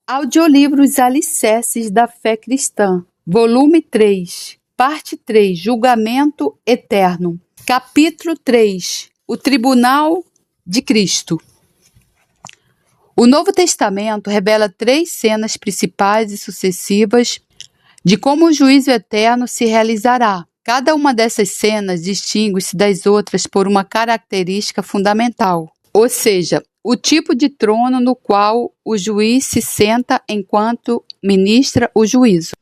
Audiolivro Os Alicerces da Fé Cristã, volume 3, parte 3, Julgamento Eterno, capítulo 3, O Tribunal de Cristo. O Novo Testamento revela 3 cenas principais e sucessivas de como o juízo eterno se realizará. Cada uma dessas cenas distingue-se das outras por uma característica fundamental, ou seja, o tipo de trono no qual o juiz se senta enquanto ministra o juízo.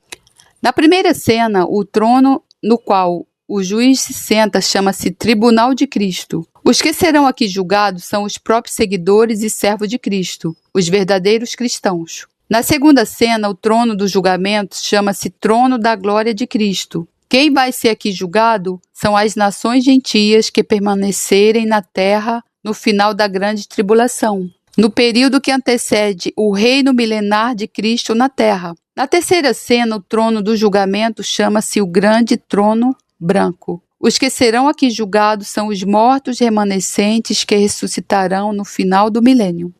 Na primeira cena, o trono no qual o juiz se senta chama-se Tribunal de Cristo. Os que serão aqui julgados são os próprios seguidores e servos de Cristo, os verdadeiros cristãos. Na segunda cena, o trono do julgamento chama-se Trono da Glória de Cristo. Quem vai ser aqui julgado são as nações gentias que permanecerem na terra no final da grande tribulação, no período que antecede o reino milenar de Cristo na terra. Na terceira cena, o trono do julgamento chama-se o Grande Trono Branco. Os que serão aqui julgados são os mortos remanescentes que ressuscitarão no final do milênio.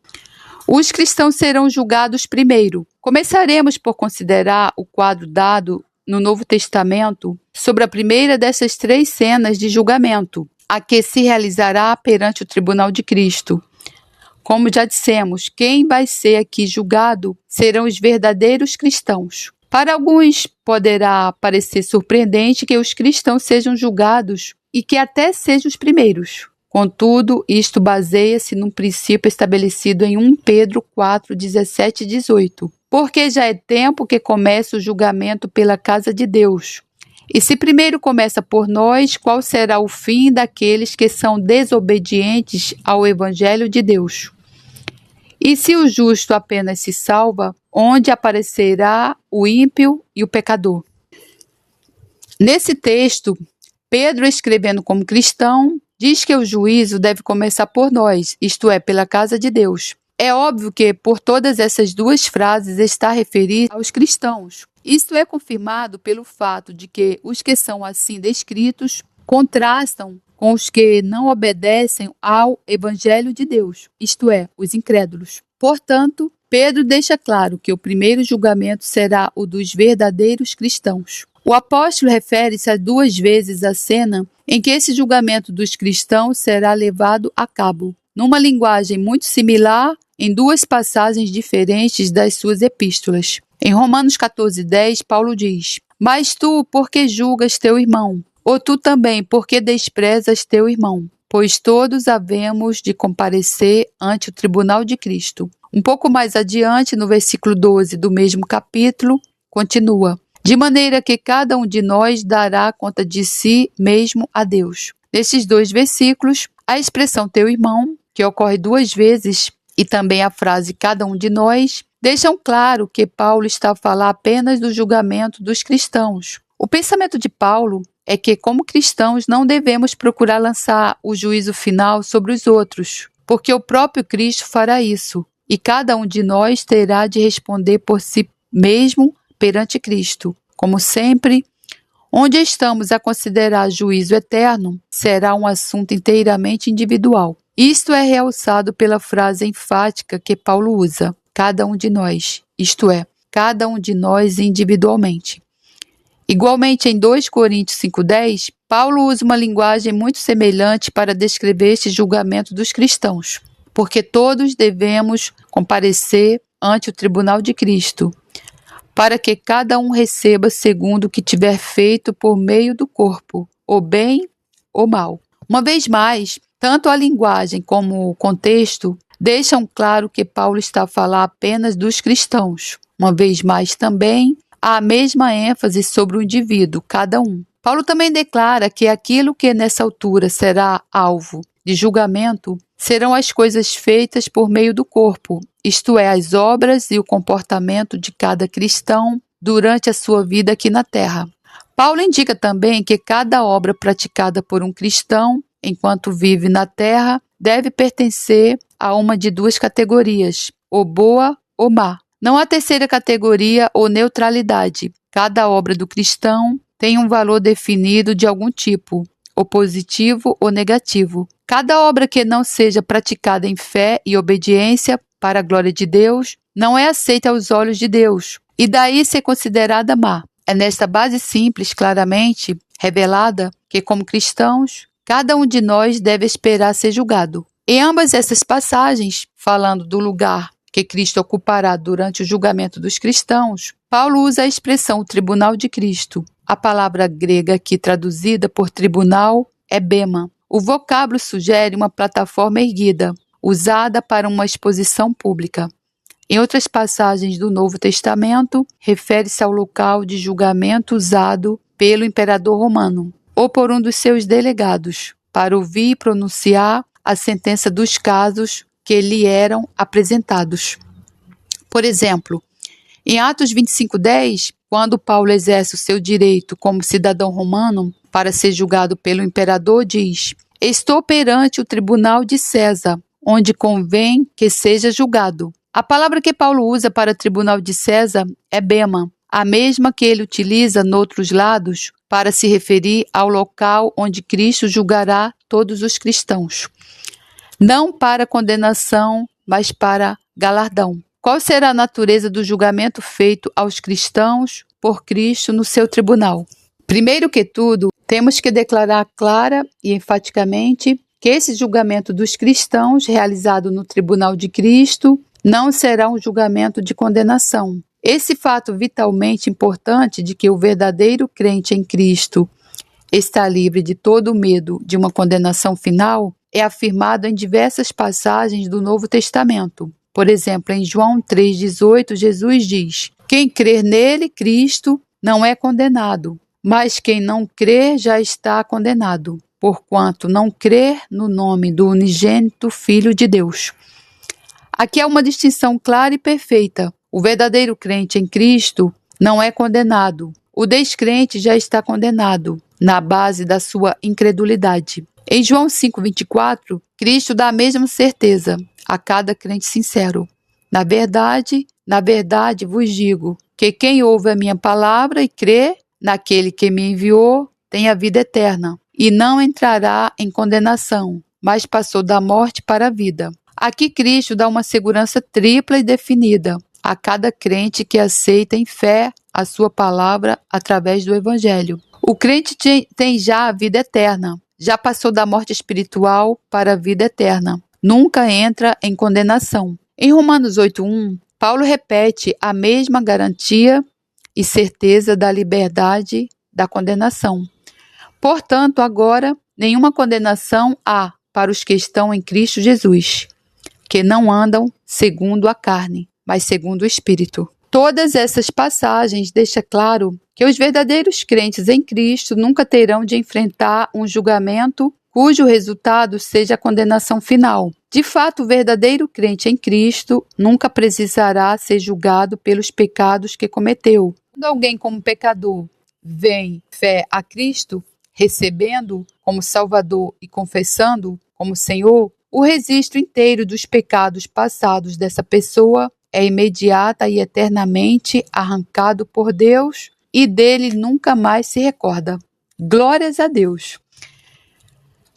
Os cristãos serão julgados primeiro. Começaremos por considerar o quadro dado no Novo Testamento sobre a primeira dessas 3 cenas de julgamento, a que se realizará perante o tribunal de Cristo. Como já dissemos, quem vai ser aqui julgado serão os verdadeiros cristãos. Para alguns poderá parecer surpreendente que os cristãos sejam julgados e que até sejam os primeiros. Contudo, isto baseia-se num princípio estabelecido em 1 Pedro 4, 17 e 18. Porque já é tempo que começa o julgamento pela casa de Deus. E se primeiro começa por nós, qual será o fim daqueles que são desobedientes ao Evangelho de Deus? E se o justo apenas se salva, onde aparecerá o ímpio e o pecador? Nesse texto, Pedro, escrevendo como cristão, diz que o juízo deve começar por nós, isto é, pela casa de Deus. É óbvio que por todas essas 2 frases está referido aos cristãos. Isto é confirmado pelo fato de que os que são assim descritos contrastam com os que não obedecem ao Evangelho de Deus, isto é, os incrédulos. Portanto, Pedro deixa claro que o primeiro julgamento será o dos verdadeiros cristãos. O apóstolo refere-se a 2 vezes à cena em que esse julgamento dos cristãos será levado a cabo, numa linguagem muito similar em 2 passagens diferentes das suas epístolas. Em Romanos 14:10, Paulo diz: Mas tu, por que julgas teu irmão? Ou tu também, por que desprezas teu irmão? Pois todos havemos de comparecer ante o tribunal de Cristo. Um pouco mais adiante, no versículo 12 do mesmo capítulo, continua: De maneira que cada um de nós dará conta de si mesmo a Deus. Nesses 2 versículos, a expressão teu irmão, que ocorre 2 vezes, e também a frase cada um de nós, deixam claro que Paulo está a falar apenas do julgamento dos cristãos. O pensamento de Paulo é que, como cristãos, não devemos procurar lançar o juízo final sobre os outros, porque o próprio Cristo fará isso, e cada um de nós terá de responder por si mesmo perante Cristo. Como sempre, onde estamos a considerar juízo eterno, será um assunto inteiramente individual. Isto é realçado pela frase enfática que Paulo usa: cada um de nós, isto é, cada um de nós individualmente. Igualmente, em 2 Coríntios 5:10, Paulo usa uma linguagem muito semelhante para descrever este julgamento dos cristãos, porque todos devemos comparecer ante o tribunal de Cristo, para que cada um receba segundo o que tiver feito por meio do corpo, ou bem ou mal. Uma vez mais, tanto a linguagem como o contexto deixam claro que Paulo está a falar apenas dos cristãos. Uma vez mais também, há a mesma ênfase sobre o indivíduo, cada um. Paulo também declara que aquilo que nessa altura será alvo de julgamento serão as coisas feitas por meio do corpo, isto é, as obras e o comportamento de cada cristão durante a sua vida aqui na terra. Paulo indica também que cada obra praticada por um cristão enquanto vive na terra deve pertencer a uma de 2 categorias, ou boa ou má. Não há terceira categoria ou neutralidade. Cada obra do cristão tem um valor definido de algum tipo, ou positivo ou negativo. Cada obra que não seja praticada em fé e obediência para a glória de Deus não é aceita aos olhos de Deus, e daí ser considerada má. É nesta base simples, claramente revelada, que como cristãos, cada um de nós deve esperar ser julgado. Em ambas essas passagens, falando do lugar que Cristo ocupará durante o julgamento dos cristãos, Paulo usa a expressão tribunal de Cristo. A palavra grega aqui traduzida por tribunal é bema. O vocábulo sugere uma plataforma erguida, usada para uma exposição pública. Em outras passagens do Novo Testamento, refere-se ao local de julgamento usado pelo imperador romano ou por um dos seus delegados, para ouvir e pronunciar a sentença dos casos que lhe eram apresentados. Por exemplo, em Atos 25:10, quando Paulo exerce o seu direito como cidadão romano para ser julgado pelo imperador, diz: "Estou perante o tribunal de César, onde convém que seja julgado." A palavra que Paulo usa para tribunal de César é bema, a mesma que ele utiliza noutros lados para se referir ao local onde Cristo julgará todos os cristãos. Não para condenação, mas para galardão. Qual será a natureza do julgamento feito aos cristãos por Cristo no seu tribunal? Primeiro que tudo, temos que declarar clara e enfaticamente que esse julgamento dos cristãos, realizado no tribunal de Cristo, não será um julgamento de condenação. Esse fato vitalmente importante de que o verdadeiro crente em Cristo está livre de todo medo de uma condenação final é afirmado em diversas passagens do Novo Testamento. Por exemplo, em João 3,18, Jesus diz: "Quem crer nele, Cristo, não é condenado, mas quem não crer já está condenado, porquanto não crer no nome do unigênito Filho de Deus." Aqui há uma distinção clara e perfeita. O verdadeiro crente em Cristo não é condenado. O descrente já está condenado, na base da sua incredulidade. Em João 5,24, Cristo dá a mesma certeza a cada crente sincero. Na verdade vos digo que quem ouve a minha palavra e crê naquele que me enviou tem a vida eterna e não entrará em condenação, mas passou da morte para a vida. Aqui Cristo dá uma segurança tripla e definida a cada crente que aceita em fé a sua palavra através do Evangelho. O crente tem já a vida eterna, já passou da morte espiritual para a vida eterna. Nunca entra em condenação. Em Romanos 8:1, Paulo repete a mesma garantia e certeza da liberdade da condenação. Portanto, agora, nenhuma condenação há para os que estão em Cristo Jesus, que não andam segundo a carne, mas segundo o Espírito. Todas essas passagens deixam claro que os verdadeiros crentes em Cristo nunca terão de enfrentar um julgamento cujo resultado seja a condenação final. De fato, o verdadeiro crente em Cristo nunca precisará ser julgado pelos pecados que cometeu. Quando alguém como pecador vem fé a Cristo, recebendo como Salvador e confessando como Senhor, o registro inteiro dos pecados passados dessa pessoa é imediata e eternamente arrancado por Deus e dele nunca mais se recorda. Glórias a Deus!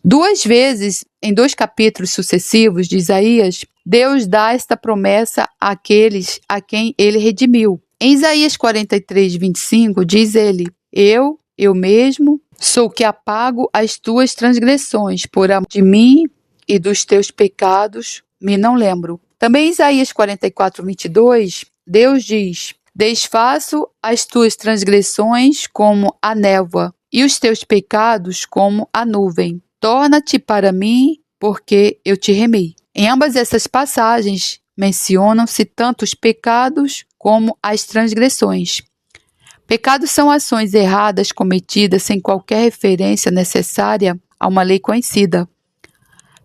2 vezes, em 2 capítulos sucessivos de Isaías, Deus dá esta promessa àqueles a quem ele redimiu. Em Isaías 43:25, diz ele: Eu mesmo, sou que apago as tuas transgressões, por amor de mim e dos teus pecados me não lembro. Também em Isaías 44:22, Deus diz: Desfaço as tuas transgressões como a névoa e os teus pecados como a nuvem. Torna-te para mim, porque eu te remei. Em ambas essas passagens, mencionam-se tanto os pecados como as transgressões. Pecados são ações erradas cometidas sem qualquer referência necessária a uma lei conhecida.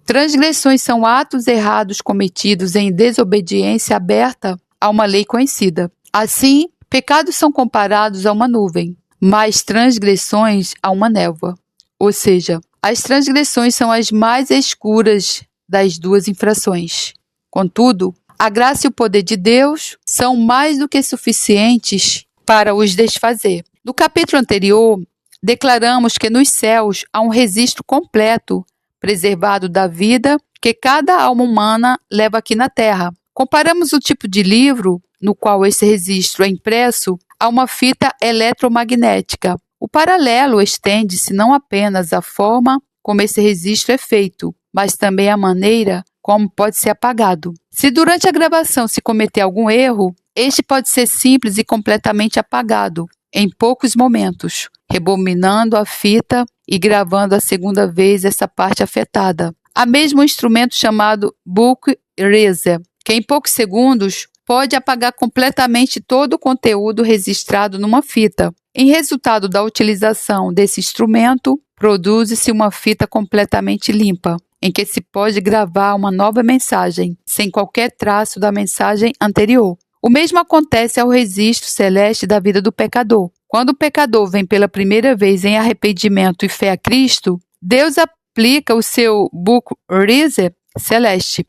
Transgressões são atos errados cometidos em desobediência aberta a uma lei conhecida. Assim, pecados são comparados a uma nuvem, mas transgressões a uma névoa. Ou seja, as transgressões são as mais escuras das duas infrações. Contudo, a graça e o poder de Deus são mais do que suficientes para os desfazer. No capítulo anterior, declaramos que nos céus há um registro completo, preservado da vida que cada alma humana leva aqui na terra. Comparamos o tipo de livro no qual esse registro é impresso a uma fita eletromagnética. O paralelo estende-se não apenas à forma como esse registro é feito, mas também à maneira como pode ser apagado. Se durante a gravação se cometer algum erro, este pode ser simples e completamente apagado em poucos momentos, rebobinando a fita e gravando a segunda vez essa parte afetada. Há mesmo um instrumento chamado Book Eraser, que em poucos segundos pode apagar completamente todo o conteúdo registrado numa fita. Em resultado da utilização desse instrumento, produz-se uma fita completamente limpa, em que se pode gravar uma nova mensagem, sem qualquer traço da mensagem anterior. O mesmo acontece ao registro celeste da vida do pecador. Quando o pecador vem pela primeira vez em arrependimento e fé a Cristo, Deus aplica o seu Book Eraser celeste.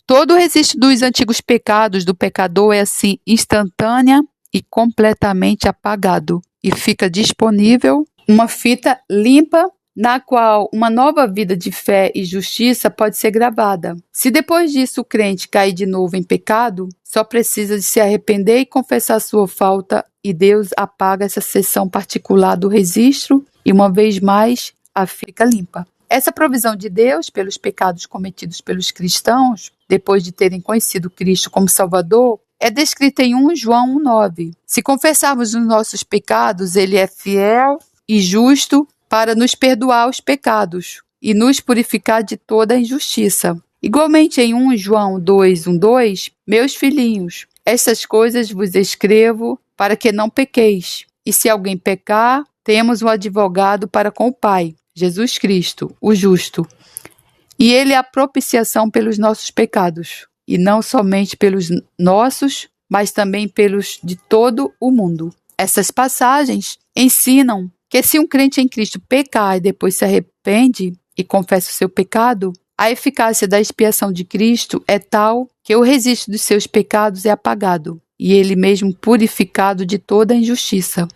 Todo o registro dos antigos pecados do pecador é assim instantânea e completamente apagado, e fica disponível uma fita limpa na qual uma nova vida de fé e justiça pode ser gravada. Se depois disso o crente cair de novo em pecado, só precisa de se arrepender e confessar sua falta, e Deus apaga essa seção particular do registro e uma vez mais a fica limpa. Essa provisão de Deus pelos pecados cometidos pelos cristãos, depois de terem conhecido Cristo como Salvador, é descrita em 1 João 1,9. Se confessarmos os nossos pecados, Ele é fiel e justo para nos perdoar os pecados e nos purificar de toda a injustiça. Igualmente em 1 João 2,1,2, meus filhinhos, estas coisas vos escrevo para que não pequeis. E se alguém pecar, temos um advogado para com o Pai, Jesus Cristo, o justo. E Ele é a propiciação pelos nossos pecados, e não somente pelos nossos, mas também pelos de todo o mundo. Essas passagens ensinam que se um crente em Cristo pecar e depois se arrepende e confessa o seu pecado, a eficácia da expiação de Cristo é tal que o registro dos seus pecados é apagado e ele mesmo purificado de toda a injustiça.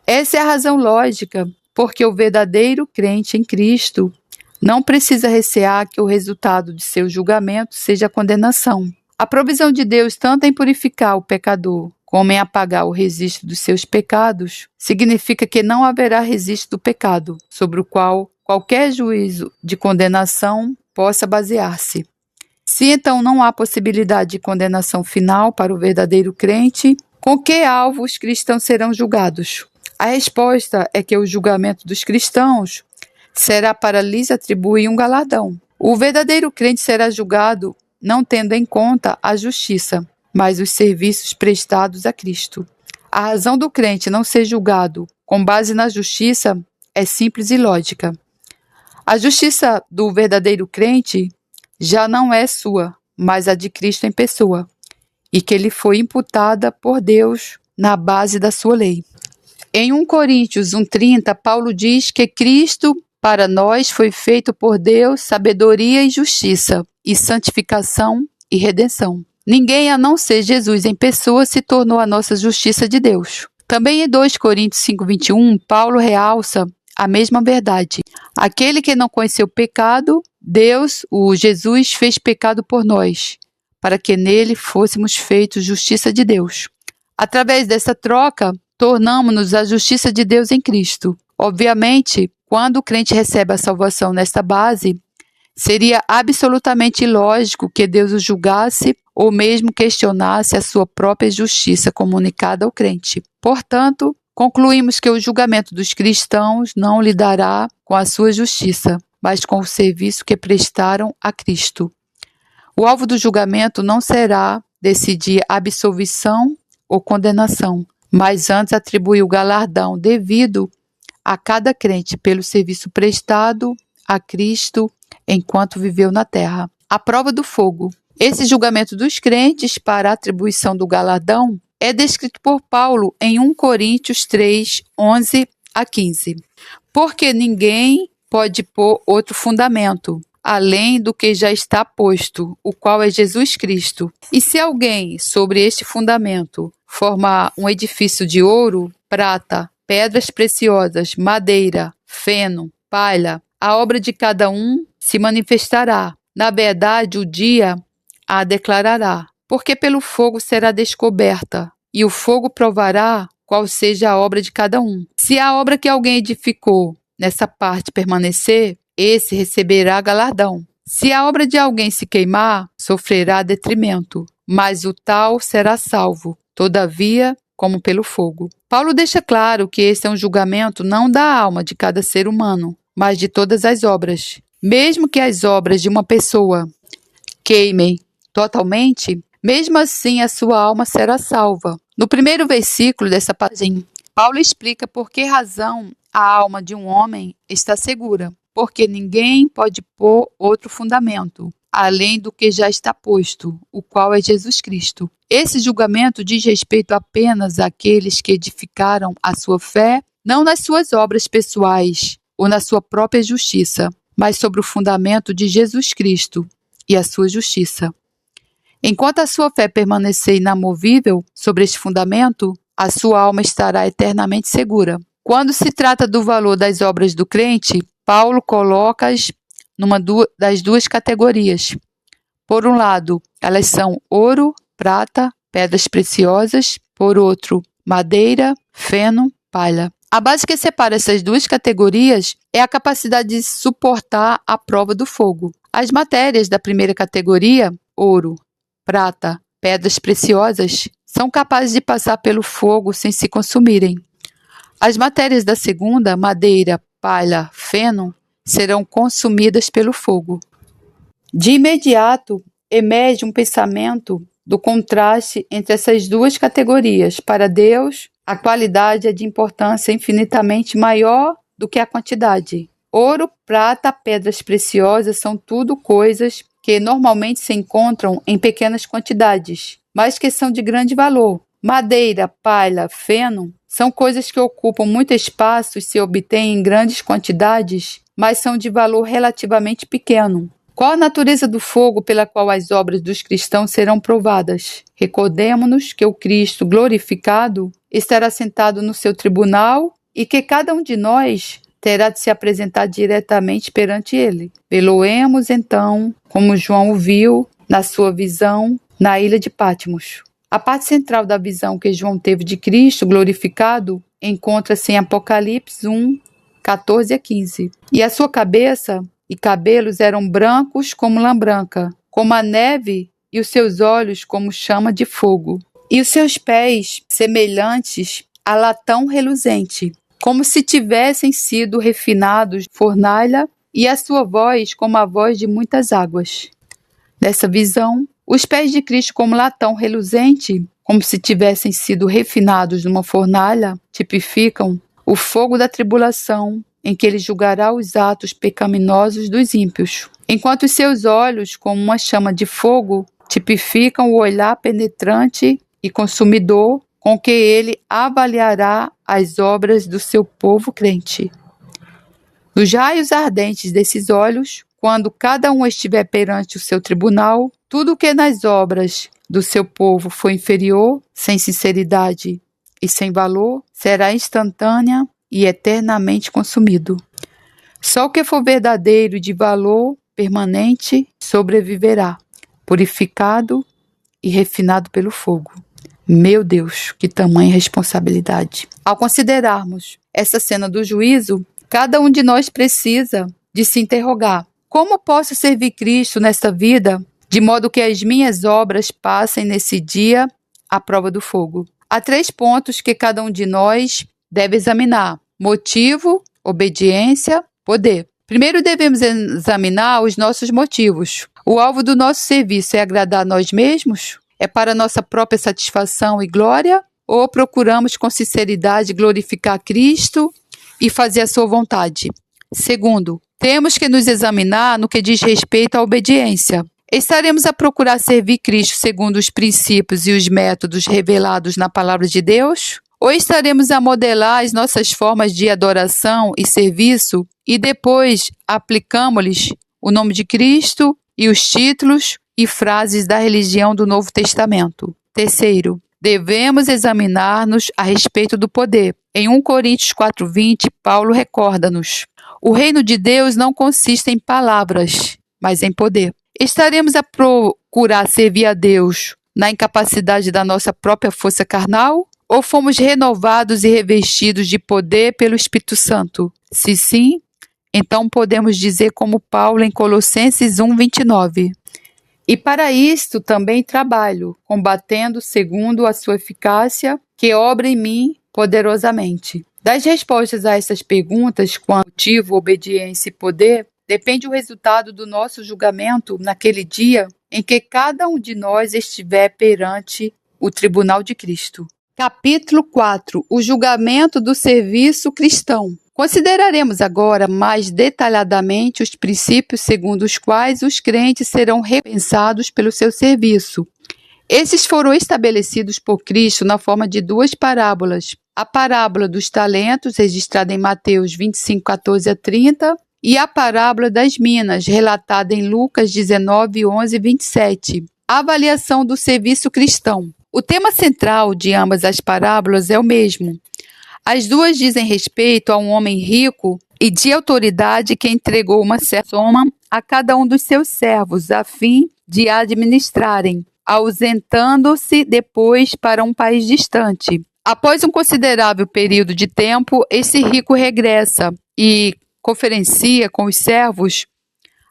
Essa é a razão lógica porque o verdadeiro crente em Cristo não precisa recear que o resultado de seu julgamento seja a condenação. A provisão de Deus, tanto em purificar o pecador como em apagar o registro dos seus pecados, significa que não haverá registro do pecado, sobre o qual qualquer juízo de condenação possa basear-se. Se então não há possibilidade de condenação final para o verdadeiro crente, com que alvo os cristãos serão julgados? A resposta é que o julgamento dos cristãos será para lhes atribuir um galardão. O verdadeiro crente será julgado não tendo em conta a justiça, mas os serviços prestados a Cristo. A razão do crente não ser julgado com base na justiça é simples e lógica. A justiça do verdadeiro crente já não é sua, mas a de Cristo em pessoa, e que lhe foi imputada por Deus na base da sua lei. Em 1 Coríntios 1,30, Paulo diz que Cristo para nós foi feito por Deus sabedoria e justiça, e santificação e redenção. Ninguém a não ser Jesus em pessoa se tornou a nossa justiça de Deus. Também em 2 Coríntios 5,21, Paulo realça a mesma verdade. Aquele que não conheceu pecado, Deus, o Jesus, fez pecado por nós, para que nele fôssemos feitos justiça de Deus. Através dessa troca, tornamo-nos a justiça de Deus em Cristo. Obviamente, quando o crente recebe a salvação nesta base, seria absolutamente ilógico que Deus o julgasse ou mesmo questionasse a sua própria justiça comunicada ao crente. Portanto, concluímos que o julgamento dos cristãos não lidará com a sua justiça, mas com o serviço que prestaram a Cristo. O alvo do julgamento não será decidir absolvição ou condenação, mas antes atribuir o galardão devido a cada crente pelo serviço prestado a Cristo enquanto viveu na terra. A prova do fogo. Esse julgamento dos crentes para a atribuição do galardão é descrito por Paulo em 1 Coríntios 3, 11 a 15. Porque ninguém pode pôr outro fundamento, além do que já está posto, o qual é Jesus Cristo. E se alguém, sobre este fundamento, formar um edifício de ouro, prata, pedras preciosas, madeira, feno, palha, a obra de cada um se manifestará. Na verdade, o dia a declarará, porque pelo fogo será descoberta, e o fogo provará qual seja a obra de cada um. Se a obra que alguém edificou nessa parte permanecer, esse receberá galardão. Se a obra de alguém se queimar, sofrerá detrimento, mas o tal será salvo, todavia, como pelo fogo. Paulo deixa claro que esse é um julgamento não da alma de cada ser humano, mas de todas as obras. Mesmo que as obras de uma pessoa queimem totalmente, mesmo assim a sua alma será salva. No primeiro versículo dessa página, Paulo explica por que razão a alma de um homem está segura, porque ninguém pode pôr outro fundamento, além do que já está posto, o qual é Jesus Cristo. Esse julgamento diz respeito apenas àqueles que edificaram a sua fé, não nas suas obras pessoais ou na sua própria justiça, mas sobre o fundamento de Jesus Cristo e a sua justiça. Enquanto a sua fé permanecer inamovível sobre este fundamento, a sua alma estará eternamente segura. Quando se trata do valor das obras do crente, Paulo coloca-as numa das duas categorias. Por um lado, elas são ouro, prata, pedras preciosas; por outro, madeira, feno, palha. A base que separa essas duas categorias é a capacidade de suportar a prova do fogo. As matérias da primeira categoria, ouro, prata, pedras preciosas, são capazes de passar pelo fogo sem se consumirem. As matérias da segunda, madeira, palha, feno, serão consumidas pelo fogo. De imediato, emerge um pensamento do contraste entre essas duas categorias. Para Deus, a qualidade é de importância infinitamente maior do que a quantidade. Ouro, prata, pedras preciosas são tudo coisas que normalmente se encontram em pequenas quantidades, mas que são de grande valor. Madeira, palha, feno são coisas que ocupam muito espaço e se obtêm em grandes quantidades, mas são de valor relativamente pequeno. Qual a natureza do fogo pela qual as obras dos cristãos serão provadas? Recordemo-nos que o Cristo glorificado estará sentado no seu tribunal e que cada um de nós terá de se apresentar diretamente perante ele. Veloemos, então, como João o viu na sua visão na ilha de Patmos. A parte central da visão que João teve de Cristo glorificado encontra-se em Apocalipse 1, 14 a 15. E a sua cabeça e cabelos eram brancos como lã branca, como a neve, e os seus olhos como chama de fogo. E os seus pés semelhantes a latão reluzente, como se tivessem sido refinados de fornalha, e a sua voz como a voz de muitas águas. Nessa visão, os pés de Cristo como latão reluzente, como se tivessem sido refinados numa fornalha, tipificam o fogo da tribulação, em que ele julgará os atos pecaminosos dos ímpios, enquanto os seus olhos, como uma chama de fogo, tipificam o olhar penetrante e consumidor com que ele avaliará as obras do seu povo crente. Nos raios ardentes desses olhos, quando cada um estiver perante o seu tribunal, tudo o que nas obras do seu povo foi inferior, sem sinceridade e sem valor, será instantânea e eternamente consumido. Só o que for verdadeiro e de valor permanente sobreviverá, purificado e refinado pelo fogo. Meu Deus, que tamanha responsabilidade! Ao considerarmos essa cena do juízo, cada um de nós precisa de se interrogar: como posso servir Cristo nesta vida, de modo que as minhas obras passem nesse dia à prova do fogo? Há 3 pontos que cada um de nós deve examinar: motivo, obediência, poder. Primeiro devemos examinar os nossos motivos. O alvo do nosso serviço é agradar a nós mesmos? É para nossa própria satisfação e glória? Ou procuramos com sinceridade glorificar Cristo e fazer a sua vontade? Segundo, temos que nos examinar no que diz respeito à obediência. Estaremos a procurar servir Cristo segundo os princípios e os métodos revelados na Palavra de Deus? Ou estaremos a modelar as nossas formas de adoração e serviço e depois aplicamos-lhes o nome de Cristo e os títulos e frases da religião do Novo Testamento? Terceiro, devemos examinar-nos a respeito do poder. Em 1 Coríntios 4:20, Paulo recorda-nos: o reino de Deus não consiste em palavras, mas em poder. Estaremos a procurar servir a Deus na incapacidade da nossa própria força carnal? Ou fomos renovados e revestidos de poder pelo Espírito Santo? Se sim, então podemos dizer como Paulo em Colossenses 1:29. E para isto também trabalho, combatendo segundo a sua eficácia, que obra em mim poderosamente. Das respostas a essas perguntas, quanto motivo, obediência e poder, depende o resultado do nosso julgamento naquele dia em que cada um de nós estiver perante o tribunal de Cristo. Capítulo 4. O julgamento do serviço cristão. Consideraremos agora mais detalhadamente os princípios segundo os quais os crentes serão recompensados pelo seu serviço. Esses foram estabelecidos por Cristo na forma de duas parábolas. A parábola dos talentos, registrada em Mateus 25:14-30, e a parábola das minas, relatada em Lucas 19:11-27. A avaliação do serviço cristão. O tema central de ambas as parábolas é o mesmo. As duas dizem respeito a um homem rico e de autoridade que entregou uma certa soma a cada um dos seus servos, a fim de administrarem, ausentando-se depois para um país distante. Após um considerável período de tempo, esse rico regressa e conferencia com os servos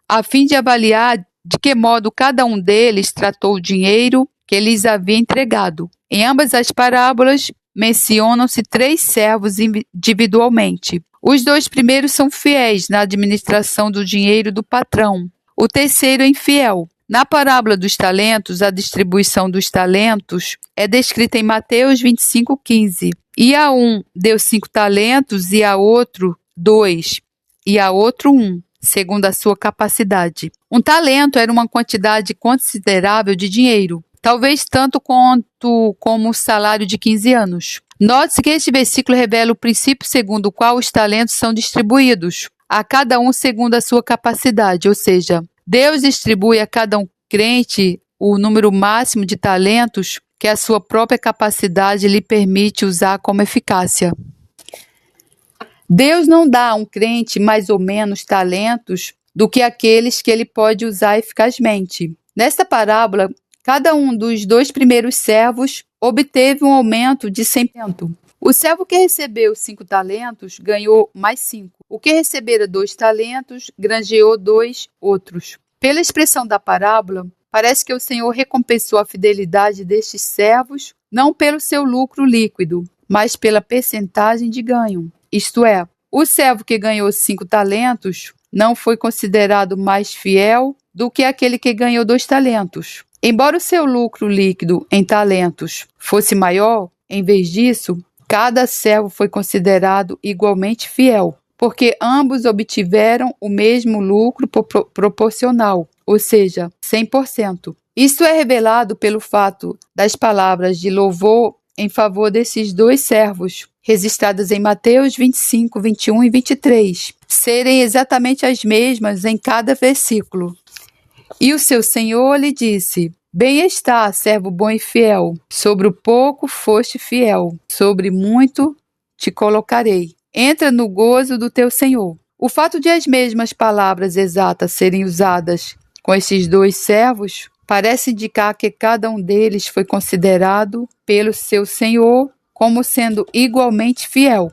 a fim de avaliar de que modo cada um deles tratou o dinheiro que lhes havia entregado. Em ambas as parábolas, mencionam-se 3 servos individualmente. Os 2 primeiros são fiéis na administração do dinheiro do patrão. O terceiro é infiel. Na parábola dos talentos, a distribuição dos talentos é descrita em Mateus 25:15. E a um deu 5 talentos, e a outro 2, e a outro 1, segundo a sua capacidade. Um talento era uma quantidade considerável de dinheiro, talvez tanto quanto como o salário de 15 anos. Note-se que este versículo revela o princípio segundo o qual os talentos são distribuídos, a cada um segundo a sua capacidade, ou seja, Deus distribui a cada um crente o número máximo de talentos que a sua própria capacidade lhe permite usar como eficácia. Deus não dá a um crente mais ou menos talentos do que aqueles que ele pode usar eficazmente. Nesta parábola, cada um dos 2 primeiros servos obteve um aumento de 100%. O servo que recebeu 5 talentos ganhou mais 5. O que recebera 2 talentos granjeou 2 outros. Pela expressão da parábola, parece que o Senhor recompensou a fidelidade destes servos não pelo seu lucro líquido, mas pela percentagem de ganho. Isto é, o servo que ganhou 5 talentos não foi considerado mais fiel do que aquele que ganhou 2 talentos. Embora o seu lucro líquido em talentos fosse maior, em vez disso, cada servo foi considerado igualmente fiel, porque ambos obtiveram o mesmo lucro proporcional, ou seja, 100%. Isso é revelado pelo fato das palavras de louvor em favor desses 2 servos, registradas em Mateus 25, 21 e 23, serem exatamente as mesmas em cada versículo. E o seu senhor lhe disse: Bem está, servo bom e fiel. Sobre o pouco foste fiel, sobre muito te colocarei. Entra no gozo do teu senhor. O fato de as mesmas palavras exatas serem usadas com esses 2 servos parece indicar que cada um deles foi considerado pelo seu senhor como sendo igualmente fiel.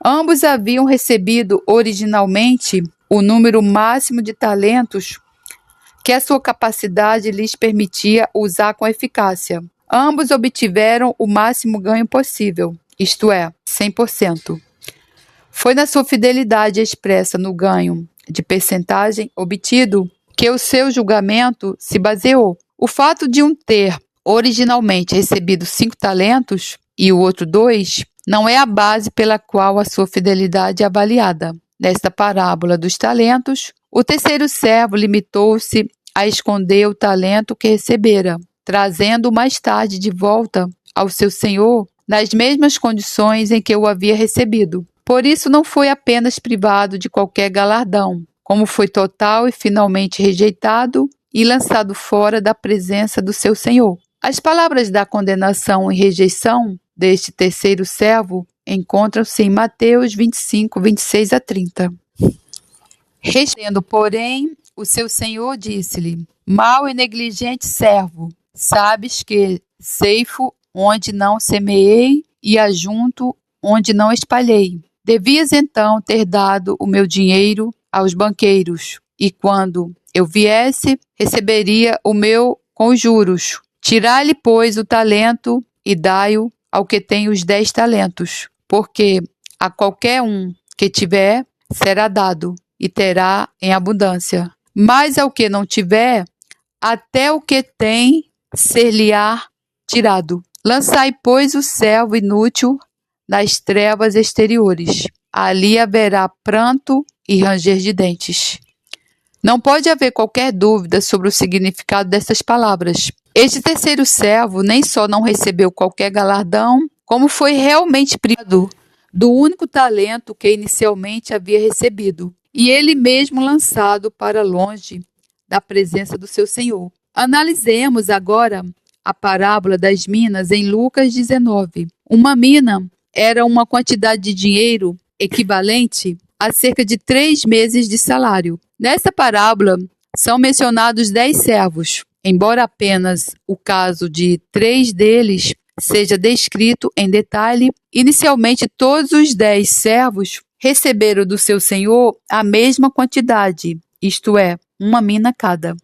Ambos haviam recebido originalmente o número máximo de talentos que a sua capacidade lhes permitia usar com eficácia. Ambos obtiveram o máximo ganho possível, isto é, 100%. Foi na sua fidelidade expressa no ganho de percentagem obtido que o seu julgamento se baseou. O fato de um ter originalmente recebido 5 talentos e o outro 2 não é a base pela qual a sua fidelidade é avaliada. Nesta parábola dos talentos, o terceiro servo limitou-se a esconder o talento que recebera, trazendo-o mais tarde de volta ao seu senhor nas mesmas condições em que o havia recebido. Por isso não foi apenas privado de qualquer galardão, como foi total e finalmente rejeitado e lançado fora da presença do seu senhor. As palavras da condenação e rejeição deste terceiro servo encontram-se em Mateus 25, 26 a 30. Respondendo, porém, O seu senhor disse-lhe: Mau e negligente servo, sabes que ceifo onde não semeei e ajunto onde não espalhei. Devias então ter dado o meu dinheiro aos banqueiros, e quando eu viesse, receberia o meu com juros. Tirai-lhe, pois, o talento e dai-o ao que tem os 10 talentos, porque a qualquer um que tiver, será dado, e terá em abundância. Mas ao que não tiver, até o que tem ser-lhe-á tirado. Lançai, pois, o servo inútil nas trevas exteriores. Ali haverá pranto e ranger de dentes. Não pode haver qualquer dúvida sobre o significado dessas palavras. Este terceiro servo nem só não recebeu qualquer galardão, como foi realmente privado do único talento que inicialmente havia recebido, e ele mesmo lançado para longe da presença do seu senhor. Analisemos agora a parábola das minas em Lucas 19. Uma mina era uma quantidade de dinheiro equivalente a cerca de 3 meses de salário. Nesta parábola são mencionados 10 servos, embora apenas o caso de 3 deles seja descrito em detalhe. Inicialmente, todos os 10 servos receberam do seu senhor a mesma quantidade, isto é, uma mina cada.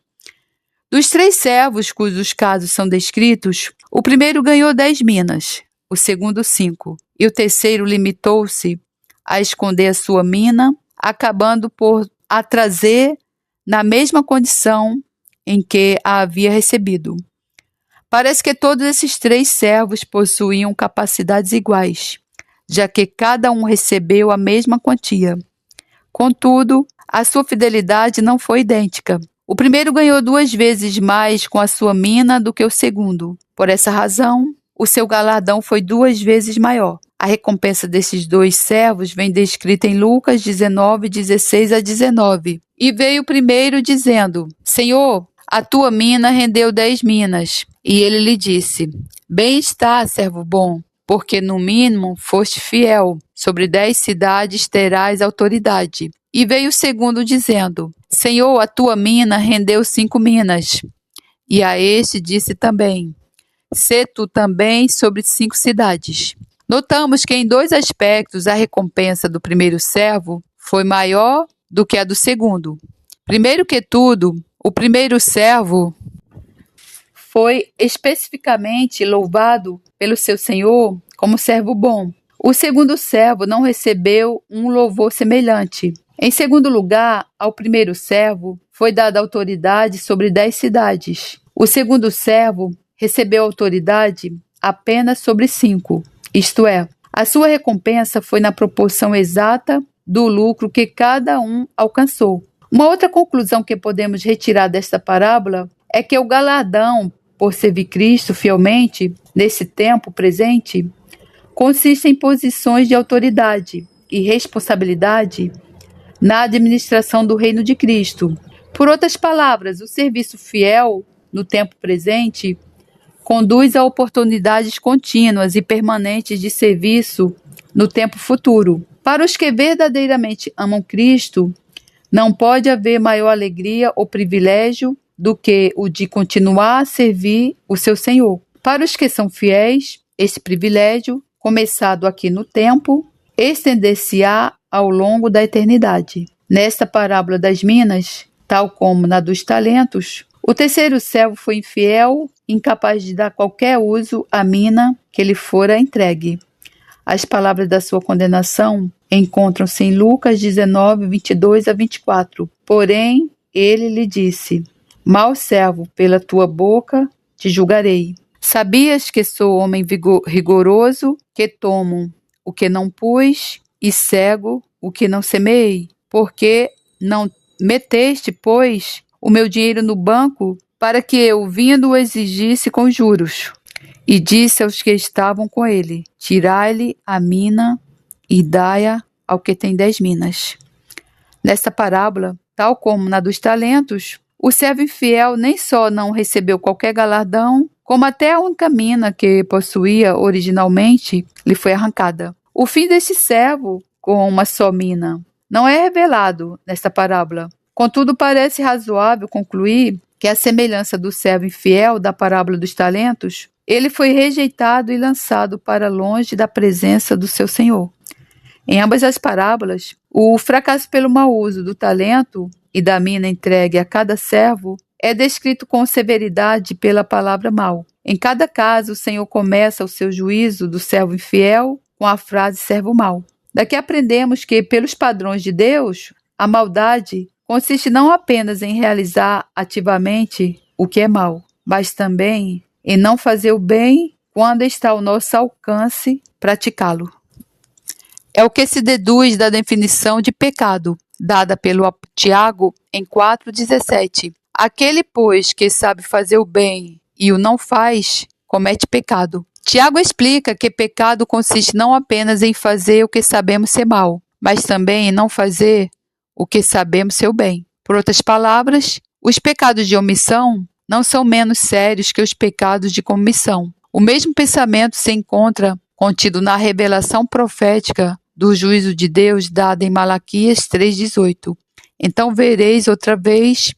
Dos 3 servos cujos casos são descritos, o primeiro ganhou 10 minas, o segundo 5, e o terceiro limitou-se a esconder a sua mina, acabando por a trazer na mesma condição em que a havia recebido. Parece que todos esses 3 servos possuíam capacidades iguais, já que cada um recebeu a mesma quantia. Contudo, a sua fidelidade não foi idêntica. O primeiro ganhou 2 vezes mais com a sua mina do que o segundo. Por essa razão, o seu galardão foi 2 vezes maior. A recompensa desses 2 servos vem descrita em Lucas 19, 16 a 19. E veio o primeiro dizendo: Senhor, a tua mina rendeu 10 minas. E ele lhe disse: Bem está, servo bom, porque no mínimo foste fiel. Sobre 10 cidades terás autoridade. E veio o segundo dizendo: Senhor, a tua mina rendeu 5 minas. E a este disse também: Sê tu também sobre 5 cidades. Notamos que em 2 aspectos a recompensa do primeiro servo foi maior do que a do segundo. Primeiro que tudo, o primeiro servo foi especificamente louvado pelo seu senhor como servo bom. O segundo servo não recebeu um louvor semelhante. Em segundo lugar, ao primeiro servo foi dada autoridade sobre 10 cidades. O segundo servo recebeu autoridade apenas sobre 5. Isto é, a sua recompensa foi na proporção exata do lucro que cada um alcançou. Uma outra conclusão que podemos retirar desta parábola é que o galardão por servir Cristo fielmente nesse tempo presente consiste em posições de autoridade e responsabilidade na administração do reino de Cristo. Por outras palavras, o serviço fiel no tempo presente conduz a oportunidades contínuas e permanentes de serviço no tempo futuro. Para os que verdadeiramente amam Cristo, não pode haver maior alegria ou privilégio do que o de continuar a servir o seu Senhor. Para os que são fiéis, esse privilégio, começado aqui no tempo, estender-se-á ao longo da eternidade. Nesta parábola das minas, tal como na dos talentos, o terceiro servo foi infiel, incapaz de dar qualquer uso à mina que lhe fora entregue. As palavras da sua condenação encontram-se em Lucas 19, 22 a 24. Porém, ele lhe disse: Mau servo, pela tua boca te julgarei. Sabias que sou homem rigoroso, que tomo o que não pus e cego o que não semeei? Porque não meteste, pois, o meu dinheiro no banco, para que eu, vindo, o exigisse com juros. E disse aos que estavam com ele: Tirai-lhe a mina e dai-a ao que tem 10 minas. Nesta parábola, tal como na dos talentos, o servo infiel nem só não recebeu qualquer galardão, como até a única mina que possuía originalmente lhe foi arrancada. O fim deste servo, com uma só mina, não é revelado nesta parábola. Contudo, parece razoável concluir que, à semelhança do servo infiel da parábola dos talentos, ele foi rejeitado e lançado para longe da presença do seu senhor. Em ambas as parábolas, o fracasso pelo mau uso do talento e da mina entregue a cada servo é descrito com severidade pela palavra mal. Em cada caso, o Senhor começa o seu juízo do servo infiel com a frase servo mau. Daqui aprendemos que, pelos padrões de Deus, a maldade consiste não apenas em realizar ativamente o que é mal, mas também em não fazer o bem quando está ao nosso alcance praticá-lo. É o que se deduz da definição de pecado, dada pelo Tiago em 4,17. Aquele, pois, que sabe fazer o bem e o não faz, comete pecado. Tiago explica que pecado consiste não apenas em fazer o que sabemos ser mal, mas também em não fazer o que sabemos ser o bem. Por outras palavras, os pecados de omissão não são menos sérios que os pecados de comissão. O mesmo pensamento se encontra contido na revelação profética do juízo de Deus dada em Malaquias 3,18. Então vereis outra vez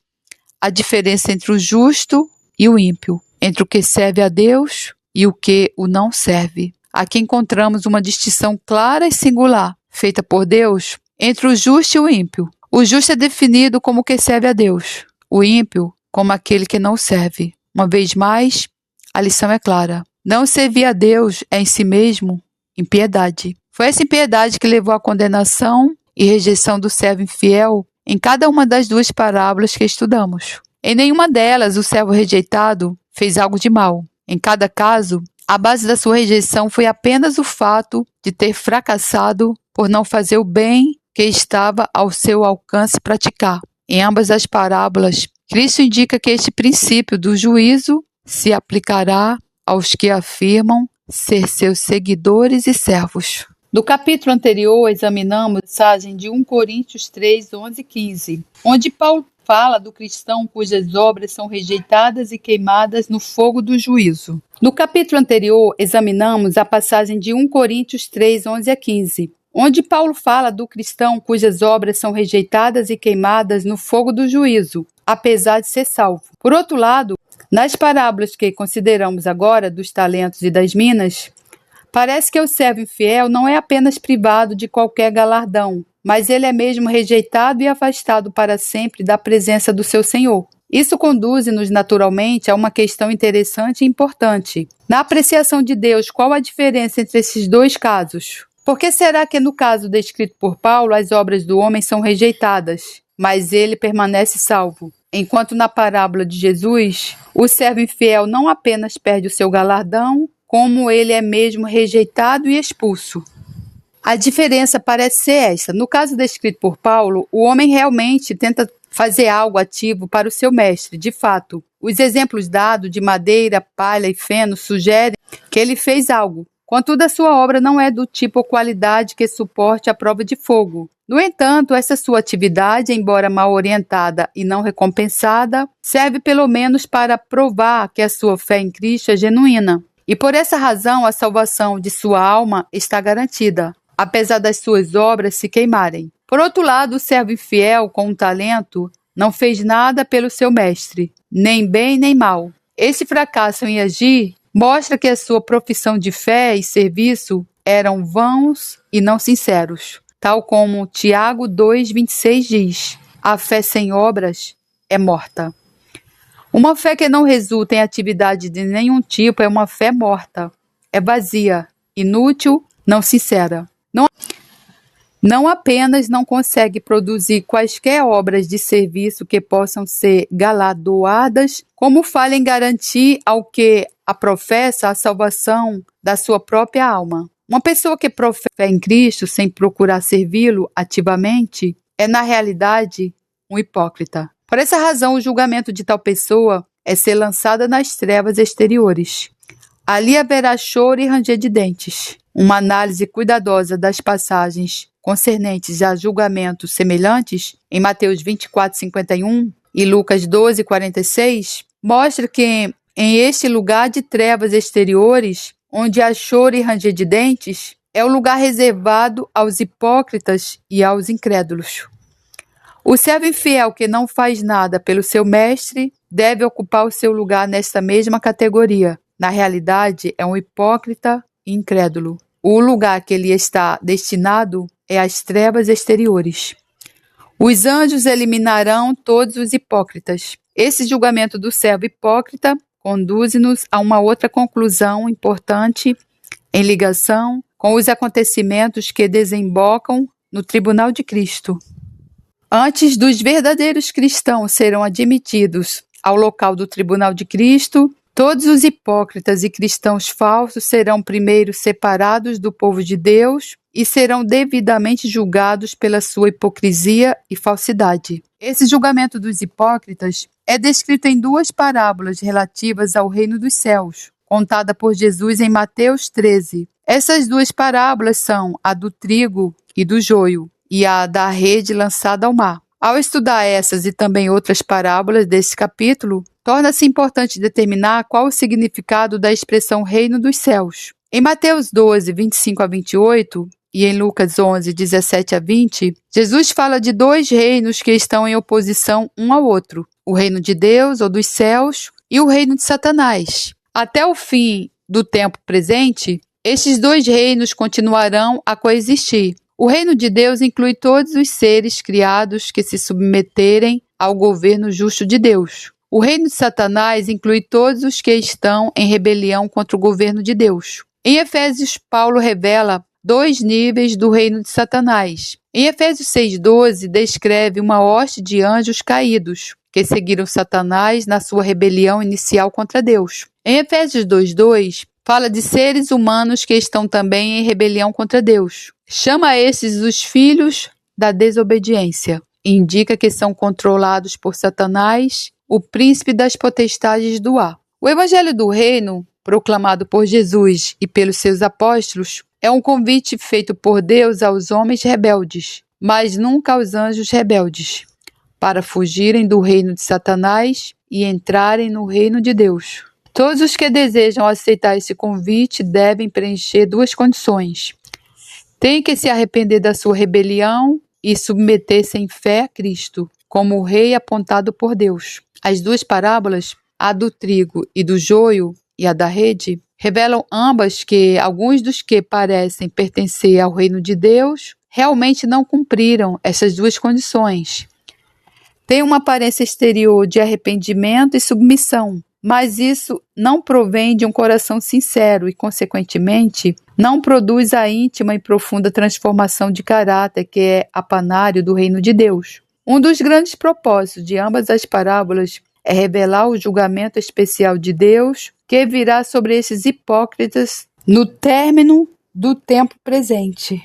a diferença entre o justo e o ímpio, entre o que serve a Deus e o que o não serve. Aqui encontramos uma distinção clara e singular, feita por Deus, entre o justo e o ímpio. O justo é definido como o que serve a Deus, o ímpio como aquele que não serve. Uma vez mais, a lição é clara. Não servir a Deus é em si mesmo impiedade. Foi essa impiedade que levou à condenação e rejeição do servo infiel em cada uma das duas parábolas que estudamos. Em nenhuma delas o servo rejeitado fez algo de mal. Em cada caso, a base da sua rejeição foi apenas o fato de ter fracassado por não fazer o bem que estava ao seu alcance praticar. Em ambas as parábolas, Cristo indica que este princípio do juízo se aplicará aos que afirmam ser seus seguidores e servos. No capítulo anterior, examinamos a passagem de 1 Coríntios 3, 11 e 15, onde Paulo fala do cristão cujas obras são rejeitadas e queimadas no fogo do juízo. No capítulo anterior, examinamos a passagem de 1 Coríntios 3, 11 a 15, onde Paulo fala do cristão cujas obras são rejeitadas e queimadas no fogo do juízo, apesar de ser salvo. Por outro lado, nas parábolas que consideramos agora, dos talentos e das minas, parece que o servo infiel não é apenas privado de qualquer galardão, mas ele é mesmo rejeitado e afastado para sempre da presença do seu Senhor. Isso conduz-nos naturalmente a uma questão interessante e importante. Na apreciação de Deus, qual a diferença entre esses dois casos? Por que será que no caso descrito por Paulo, as obras do homem são rejeitadas, mas ele permanece salvo? Enquanto na parábola de Jesus, o servo infiel não apenas perde o seu galardão, como ele é mesmo rejeitado e expulso. A diferença parece ser essa. No caso descrito por Paulo, o homem realmente tenta fazer algo ativo para o seu mestre, de fato. Os exemplos dados de madeira, palha e feno sugerem que ele fez algo. Contudo, a sua obra não é do tipo ou qualidade que suporte a prova de fogo. No entanto, essa sua atividade, embora mal orientada e não recompensada, serve pelo menos para provar que a sua fé em Cristo é genuína. E por essa razão, a salvação de sua alma está garantida, apesar das suas obras se queimarem. Por outro lado, o servo infiel com um talento não fez nada pelo seu mestre, nem bem nem mal. Esse fracasso em agir mostra que a sua profissão de fé e serviço eram vãos e não sinceros, tal como Tiago 2,26 diz: a fé sem obras é morta. Uma fé que não resulta em atividade de nenhum tipo é uma fé morta, é vazia, inútil, não sincera. Não apenas não consegue produzir quaisquer obras de serviço que possam ser galardoadas, como falha em garantir ao que a professa a salvação da sua própria alma. Uma pessoa que professa fé em Cristo sem procurar servi-lo ativamente é, na realidade, um hipócrita. Por essa razão, o julgamento de tal pessoa é ser lançada nas trevas exteriores. Ali haverá choro e ranger de dentes. Uma análise cuidadosa das passagens concernentes a julgamentos semelhantes, em Mateus 24:51 e Lucas 12:46, mostra que em este lugar de trevas exteriores, onde há choro e ranger de dentes, é o lugar reservado aos hipócritas e aos incrédulos. O servo infiel que não faz nada pelo seu mestre deve ocupar o seu lugar nesta mesma categoria. Na realidade, é um hipócrita e incrédulo. O lugar que ele está destinado é às trevas exteriores. Os anjos eliminarão todos os hipócritas. Esse julgamento do servo hipócrita conduz-nos a uma outra conclusão importante em ligação com os acontecimentos que desembocam no tribunal de Cristo. Antes dos verdadeiros cristãos serão admitidos ao local do tribunal de Cristo, todos os hipócritas e cristãos falsos serão primeiro separados do povo de Deus e serão devidamente julgados pela sua hipocrisia e falsidade. Esse julgamento dos hipócritas é descrito em duas parábolas relativas ao reino dos céus, contada por Jesus em Mateus 13. Essas duas parábolas são a do trigo e do joio, e a da rede lançada ao mar. Ao estudar essas e também outras parábolas desse capítulo, torna-se importante determinar qual o significado da expressão reino dos céus. Em Mateus 12, 25 a 28 e em Lucas 11, 17 a 20, Jesus fala de dois reinos que estão em oposição um ao outro, o reino de Deus ou dos céus e o reino de Satanás. Até o fim do tempo presente, estes dois reinos continuarão a coexistir. O reino de Deus inclui todos os seres criados que se submeterem ao governo justo de Deus. O reino de Satanás inclui todos os que estão em rebelião contra o governo de Deus. Em Efésios, Paulo revela dois níveis do reino de Satanás. Em Efésios 6,12, descreve uma hoste de anjos caídos, que seguiram Satanás na sua rebelião inicial contra Deus. Em Efésios 2,2, fala de seres humanos que estão também em rebelião contra Deus. Chama esses os filhos da desobediência. Indica que são controlados por Satanás, o príncipe das potestades do ar. O Evangelho do Reino, proclamado por Jesus e pelos seus apóstolos, é um convite feito por Deus aos homens rebeldes, mas nunca aos anjos rebeldes, para fugirem do reino de Satanás e entrarem no reino de Deus. Todos os que desejam aceitar esse convite devem preencher duas condições. Tem que se arrepender da sua rebelião e submeter-se em fé a Cristo, como o rei apontado por Deus. As duas parábolas, a do trigo e do joio e a da rede, revelam ambas que alguns dos que parecem pertencer ao reino de Deus realmente não cumpriram essas duas condições. Tem uma aparência exterior de arrependimento e submissão, mas isso não provém de um coração sincero e, consequentemente, não produz a íntima e profunda transformação de caráter que é apanário do reino de Deus. Um dos grandes propósitos de ambas as parábolas é revelar o julgamento especial de Deus que virá sobre esses hipócritas no término do tempo presente.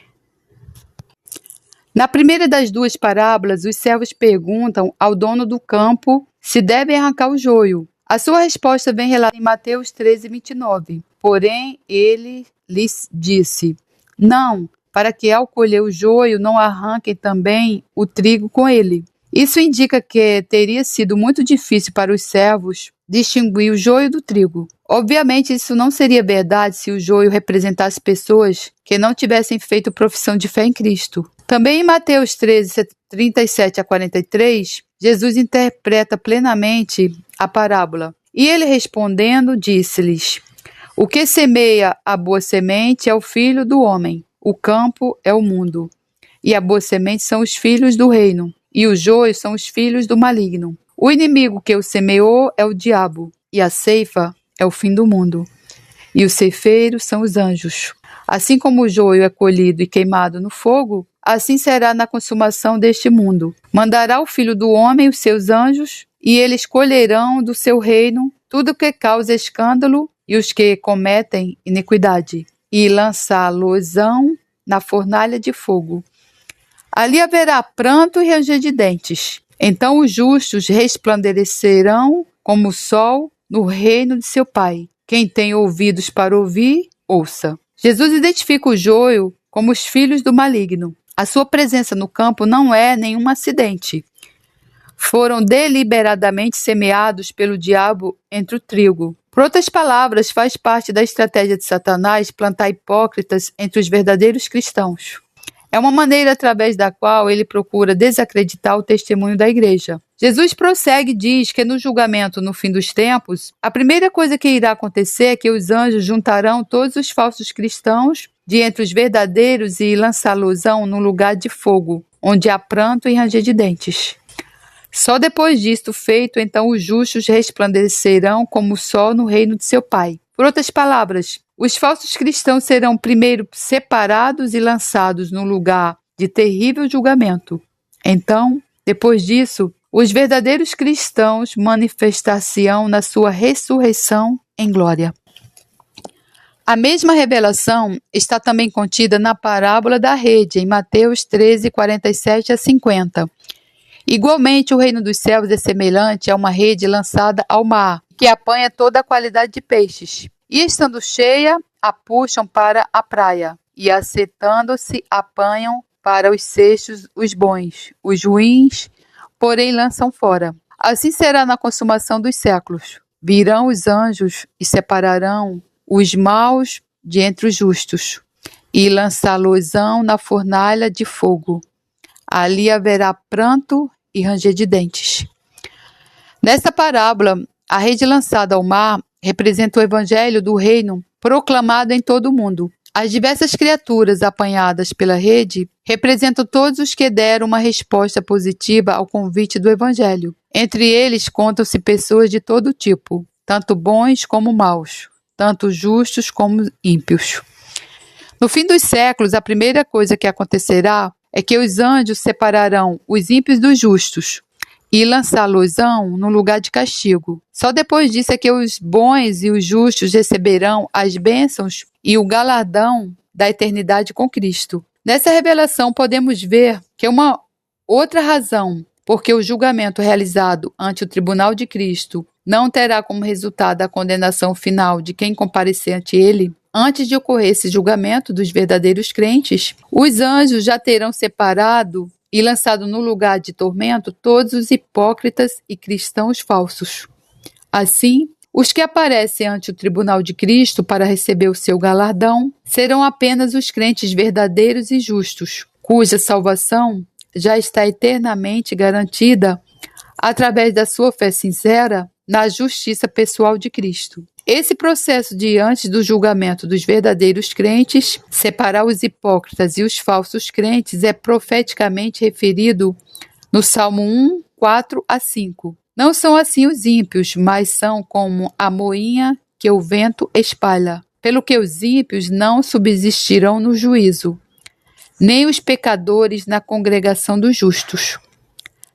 Na primeira das duas parábolas, os servos perguntam ao dono do campo se devem arrancar o joio. A sua resposta vem relatada em Mateus 13, 29. Porém, ele lhes disse: não, para que ao colher o joio não arranquem também o trigo com ele. Isso indica que teria sido muito difícil para os servos distinguir o joio do trigo. Obviamente, isso não seria verdade se o joio representasse pessoas que não tivessem feito profissão de fé em Cristo. Também em Mateus 13, 37 a 43, Jesus interpreta plenamente a parábola. E ele respondendo, disse-lhes: o que semeia a boa semente é o filho do homem. O campo é o mundo. E a boa semente são os filhos do reino. E o joio são os filhos do maligno. O inimigo que o semeou é o diabo. E a ceifa é o fim do mundo. E os ceifeiros são os anjos. Assim como o joio é colhido e queimado no fogo, assim será na consumação deste mundo. Mandará o Filho do Homem os seus anjos, e eles colherão do seu reino tudo que causa escândalo e os que cometem iniquidade, e lançá-los-ão na fornalha de fogo. Ali haverá pranto e ranger de dentes. Então os justos resplandecerão como o sol no reino de seu Pai. Quem tem ouvidos para ouvir, ouça. Jesus identifica o joio como os filhos do maligno. A sua presença no campo não é nenhum acidente. Foram deliberadamente semeados pelo diabo entre o trigo. Por outras palavras, faz parte da estratégia de Satanás plantar hipócritas entre os verdadeiros cristãos. É uma maneira através da qual ele procura desacreditar o testemunho da igreja. Jesus prossegue e diz que no julgamento no fim dos tempos, a primeira coisa que irá acontecer é que os anjos juntarão todos os falsos cristãos de entre os verdadeiros e lançá-los-ão no lugar de fogo, onde há pranto e ranger de dentes. Só depois disto feito, então os justos resplandecerão como o sol no reino de seu Pai. Por outras palavras, os falsos cristãos serão primeiro separados e lançados no lugar de terrível julgamento. Então, depois disso, os verdadeiros cristãos manifestar-se-ão na sua ressurreição em glória. A mesma revelação está também contida na parábola da rede, em Mateus 13, 47 a 50. Igualmente, o reino dos céus é semelhante a uma rede lançada ao mar, que apanha toda a qualidade de peixes. E estando cheia, a puxam para a praia, e assentando-se, apanham para os cestos os bons, os ruins, porém lançam fora. Assim será na consumação dos séculos. Virão os anjos e separarão os maus de entre os justos, e lançá-los-ão na fornalha de fogo. Ali haverá pranto e ranger de dentes. Nesta parábola, a rede lançada ao mar representa o evangelho do reino proclamado em todo o mundo. As diversas criaturas apanhadas pela rede representam todos os que deram uma resposta positiva ao convite do evangelho. Entre eles contam-se pessoas de todo tipo, tanto bons como maus, tanto justos como ímpios. No fim dos séculos, a primeira coisa que acontecerá é que os anjos separarão os ímpios dos justos e lançá-los-ão no lugar de castigo. Só depois disso é que os bons e os justos receberão as bênçãos e o galardão da eternidade com Cristo. Nessa revelação podemos ver que uma outra razão porque o julgamento realizado ante o tribunal de Cristo não terá como resultado a condenação final de quem comparecer ante ele. Antes de ocorrer esse julgamento dos verdadeiros crentes, os anjos já terão separado e lançado no lugar de tormento todos os hipócritas e cristãos falsos. Assim, os que aparecem ante o tribunal de Cristo para receber o seu galardão serão apenas os crentes verdadeiros e justos, cuja salvação já está eternamente garantida através da sua fé sincera na justiça pessoal de Cristo. Esse processo de, antes do julgamento dos verdadeiros crentes, separar os hipócritas e os falsos crentes é profeticamente referido no Salmo 1, 4 a 5. Não são assim os ímpios, mas são como a moinha que o vento espalha. Pelo que os ímpios não subsistirão no juízo, nem os pecadores na congregação dos justos.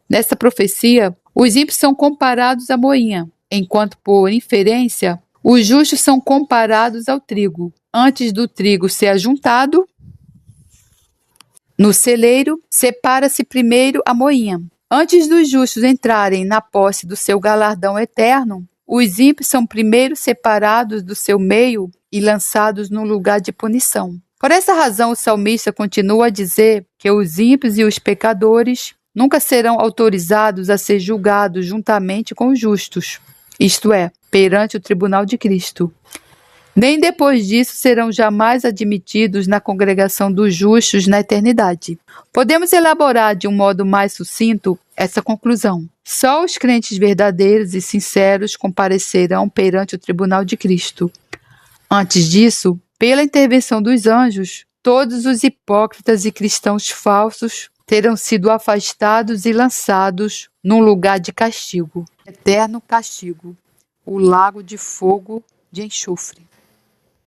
Nessa profecia, os ímpios são comparados à moinha, enquanto, por inferência, os justos são comparados ao trigo. Antes do trigo ser ajuntado no celeiro, separa-se primeiro a moinha. Antes dos justos entrarem na posse do seu galardão eterno, os ímpios são primeiro separados do seu meio e lançados no lugar de punição. Por essa razão, o salmista continua a dizer que os ímpios e os pecadores nunca serão autorizados a ser julgados juntamente com os justos, isto é, perante o tribunal de Cristo. Nem depois disso serão jamais admitidos na congregação dos justos na eternidade. Podemos elaborar de um modo mais sucinto essa conclusão. Só os crentes verdadeiros e sinceros comparecerão perante o tribunal de Cristo. Antes disso, pela intervenção dos anjos, todos os hipócritas e cristãos falsos terão sido afastados e lançados num lugar de castigo, eterno castigo, o lago de fogo de enxofre.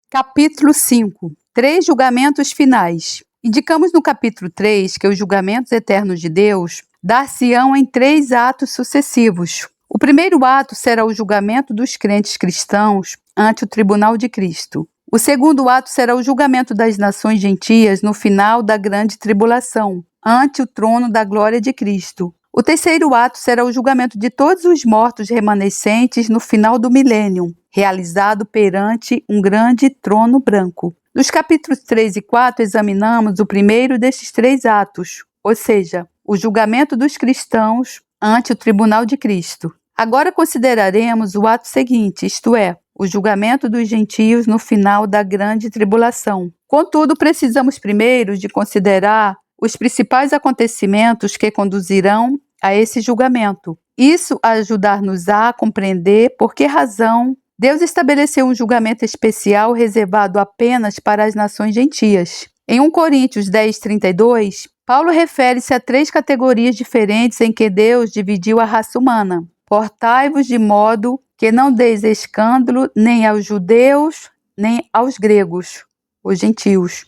Capítulo 5. 3 julgamentos finais. Indicamos no capítulo 3 que os julgamentos eternos de Deus dar-se-ão em 3 atos sucessivos. O primeiro ato será o julgamento dos crentes cristãos ante o tribunal de Cristo. O segundo ato será o julgamento das nações gentias no final da grande tribulação, ante o trono da glória de Cristo. O terceiro ato será o julgamento de todos os mortos remanescentes no final do milênio, realizado perante um grande trono branco. Nos capítulos 3 e 4 examinamos o primeiro destes 3 atos, ou seja, o julgamento dos cristãos ante o tribunal de Cristo. Agora consideraremos o ato seguinte, isto é, o julgamento dos gentios no final da grande tribulação, Contudo, precisamos primeiro de considerar os principais acontecimentos que conduzirão a esse julgamento. Isso ajudar-nos-á a compreender por que razão Deus estabeleceu um julgamento especial reservado apenas para as nações gentias. Em 1 Coríntios 10:32, Paulo refere-se a 3 categorias diferentes em que Deus dividiu a raça humana. Portai-vos de modo que não deis escândalo nem aos judeus, nem aos gregos, os gentios,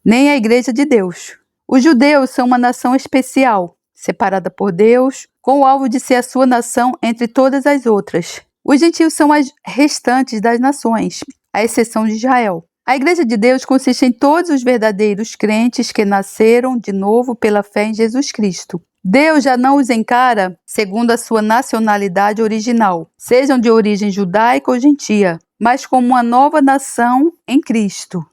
nem à igreja de Deus. Os judeus são uma nação especial, separada por Deus, com o alvo de ser a sua nação entre todas as outras. Os gentios são as restantes das nações, à exceção de Israel. A Igreja de Deus consiste em todos os verdadeiros crentes que nasceram de novo pela fé em Jesus Cristo. Deus já não os encara segundo a sua nacionalidade original, sejam de origem judaica ou gentia, mas como uma nova nação em Cristo.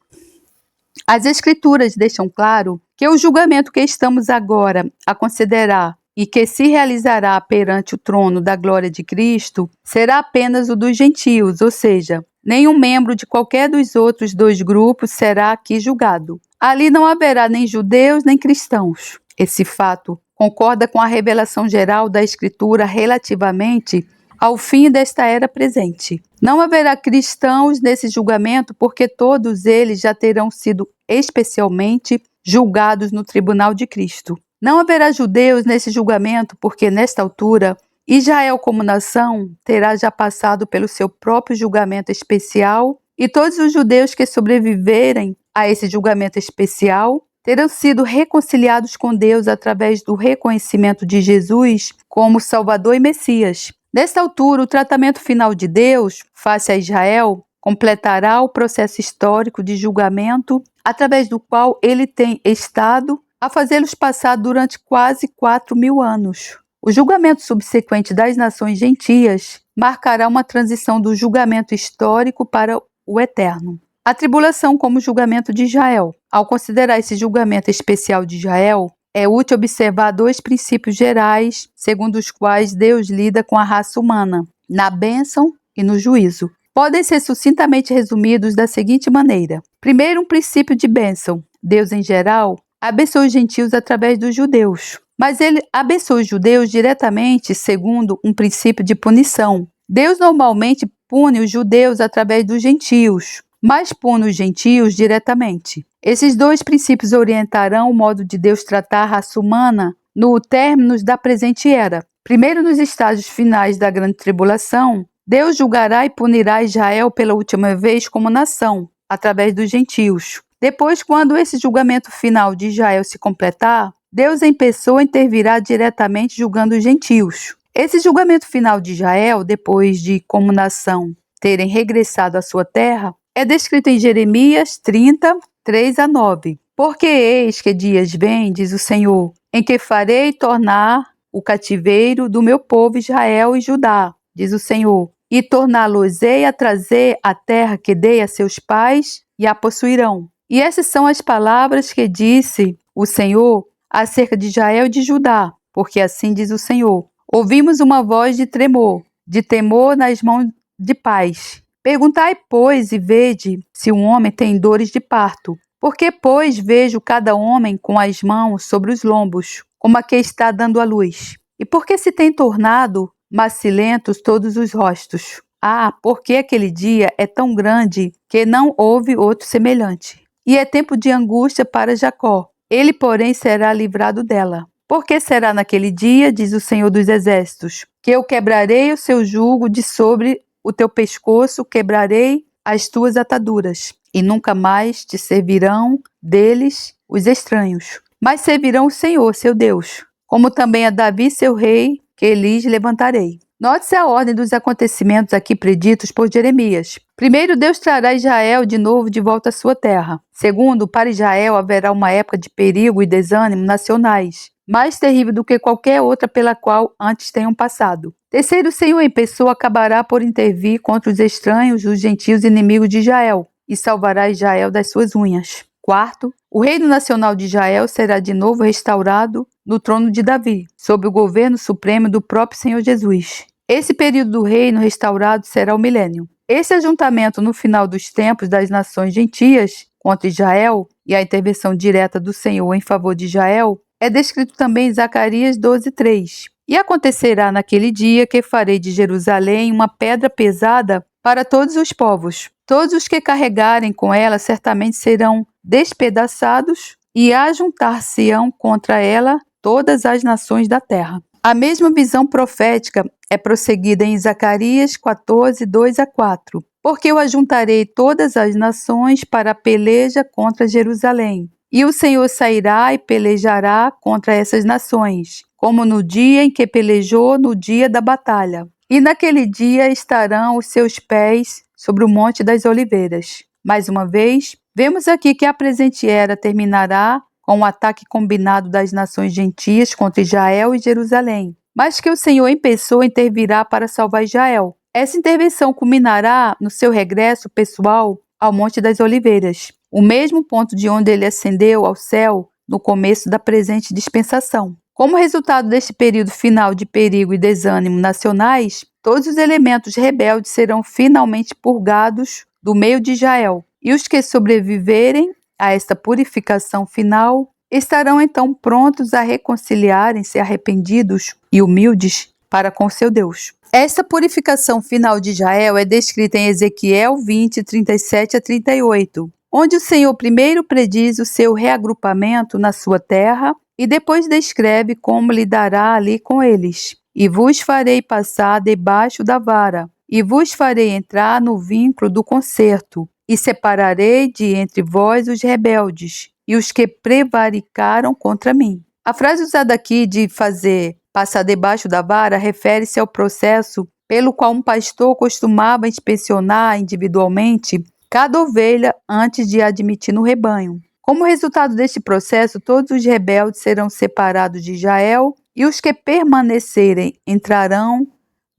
As Escrituras deixam claro que o julgamento que estamos agora a considerar e que se realizará perante o trono da glória de Cristo será apenas o dos gentios, ou seja, nenhum membro de qualquer dos outros 2 grupos será aqui julgado. Ali não haverá nem judeus nem cristãos. Esse fato concorda com a revelação geral da Escritura relativamente ao fim desta era presente. Não haverá cristãos nesse julgamento porque todos eles já terão sido especialmente julgados no tribunal de Cristo. Não haverá judeus nesse julgamento porque, nesta altura, Israel como nação terá já passado pelo seu próprio julgamento especial e todos os judeus que sobreviverem a esse julgamento especial terão sido reconciliados com Deus através do reconhecimento de Jesus como Salvador e Messias. Nesta altura, o tratamento final de Deus, face a Israel, completará o processo histórico de julgamento através do qual ele tem estado a fazê-los passar durante quase 4.000 anos. O julgamento subsequente das nações gentias marcará uma transição do julgamento histórico para o eterno. A tribulação como julgamento de Israel. Ao considerar esse julgamento especial de Israel, é útil observar 2 princípios gerais, segundo os quais Deus lida com a raça humana, na bênção e no juízo. Podem ser sucintamente resumidos da seguinte maneira. Primeiro, um princípio de bênção. Deus, em geral, abençoa os gentios através dos judeus, mas ele abençoa os judeus diretamente segundo um princípio de punição. Deus normalmente pune os judeus através dos gentios, mas pune os gentios diretamente. Esses 2 princípios orientarão o modo de Deus tratar a raça humana no término da presente era. Primeiro, nos estágios finais da grande tribulação, Deus julgará e punirá Israel pela última vez como nação, através dos gentios. Depois, quando esse julgamento final de Israel se completar, Deus em pessoa intervirá diretamente julgando os gentios. Esse julgamento final de Israel, depois de como nação terem regressado à sua terra, é descrito em Jeremias 30, 3-9. Porque eis que dias vêm, diz o Senhor, em que farei tornar o cativeiro do meu povo Israel e Judá, diz o Senhor, e torná-los-ei a trazer a terra que dei a seus pais e a possuirão. E essas são as palavras que disse o Senhor acerca de Israel e de Judá, porque assim diz o Senhor: ouvimos uma voz de temor nas mãos de pais. Perguntai, pois, e vede se um homem tem dores de parto. Porque, pois, vejo cada homem com as mãos sobre os lombos, como a que está dando à luz. E por que se tem tornado macilentos todos os rostos? Ah, porque aquele dia é tão grande que não houve outro semelhante. E é tempo de angústia para Jacó. Ele, porém, será livrado dela. Porque será naquele dia, diz o Senhor dos Exércitos, que eu quebrarei o seu jugo de sobre o teu pescoço, quebrarei as tuas ataduras, e nunca mais te servirão deles os estranhos, mas servirão o Senhor, seu Deus, como também a Davi, seu rei, que lhes levantarei. Note-se a ordem dos acontecimentos aqui preditos por Jeremias. Primeiro, Deus trará Israel de novo de volta à sua terra. Segundo, para Israel haverá uma época de perigo e desânimo nacionais, mais terrível do que qualquer outra pela qual antes tenham passado. Terceiro, o Senhor em pessoa acabará por intervir contra os estranhos, os gentios inimigos de Israel, e salvará Israel das suas unhas. Quarto, o reino nacional de Israel será de novo restaurado no trono de Davi, sob o governo supremo do próprio Senhor Jesus. Esse período do reino restaurado será o milênio. Esse ajuntamento no final dos tempos das nações gentias contra Israel e a intervenção direta do Senhor em favor de Israel é descrito também em Zacarias 12:3. E acontecerá naquele dia que farei de Jerusalém uma pedra pesada para todos os povos. Todos os que carregarem com ela certamente serão despedaçados e ajuntar-se-ão contra ela todas as nações da terra. A mesma visão profética é prosseguida em Zacarias 14:2-4. Porque eu ajuntarei todas as nações para a peleja contra Jerusalém. E o Senhor sairá e pelejará contra essas nações, como no dia em que pelejou no dia da batalha. E naquele dia estarão os seus pés sobre o Monte das Oliveiras. Mais uma vez, vemos aqui que a presente era terminará com o ataque combinado das nações gentias contra Israel e Jerusalém, mas que o Senhor em pessoa intervirá para salvar Israel. Essa intervenção culminará no seu regresso pessoal ao Monte das Oliveiras, o mesmo ponto de onde ele ascendeu ao céu no começo da presente dispensação. Como resultado deste período final de perigo e desânimo nacionais, todos os elementos rebeldes serão finalmente purgados do meio de Israel, e os que sobreviverem a esta purificação final estarão então prontos a reconciliarem-se arrependidos e humildes para com seu Deus. Esta purificação final de Israel é descrita em Ezequiel 20:37-38, onde o Senhor primeiro prediz o seu reagrupamento na sua terra e depois descreve como lidará ali com eles. E vos farei passar debaixo da vara, e vos farei entrar no vínculo do concerto, e separarei de entre vós os rebeldes e os que prevaricaram contra mim. A frase usada aqui de fazer passar debaixo da vara refere-se ao processo pelo qual um pastor costumava inspecionar individualmente cada ovelha antes de a admitir no rebanho. Como resultado deste processo, todos os rebeldes serão separados de Israel e os que permanecerem entrarão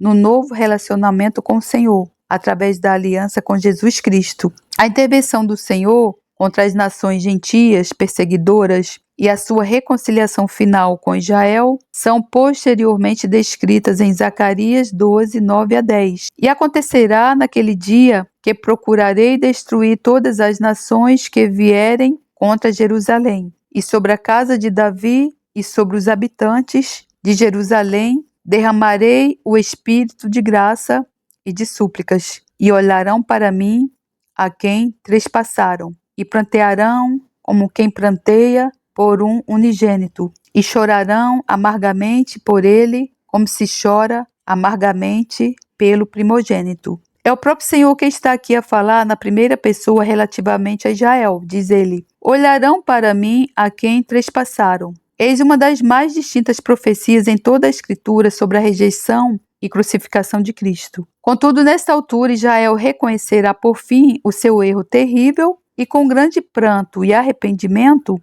no novo relacionamento com o Senhor, através da aliança com Jesus Cristo. A intervenção do Senhor contra as nações gentias perseguidoras e a sua reconciliação final com Israel são posteriormente descritas em Zacarias 12:9-10. E acontecerá naquele dia que procurarei destruir todas as nações que vierem contra Jerusalém, e sobre a casa de Davi e sobre os habitantes de Jerusalém derramarei o espírito de graça e de súplicas, e olharão para mim a quem trespassaram, e prantearão como quem pranteia por um unigênito, e chorarão amargamente por ele, como se chora amargamente pelo primogênito. É o próprio Senhor que está aqui a falar na primeira pessoa relativamente a Israel. Diz ele: olharão para mim a quem trespassaram. Eis uma das mais distintas profecias em toda a Escritura sobre a rejeição e crucificação de Cristo. Contudo, nesta altura, Israel reconhecerá por fim o seu erro terrível e com grande pranto e arrependimento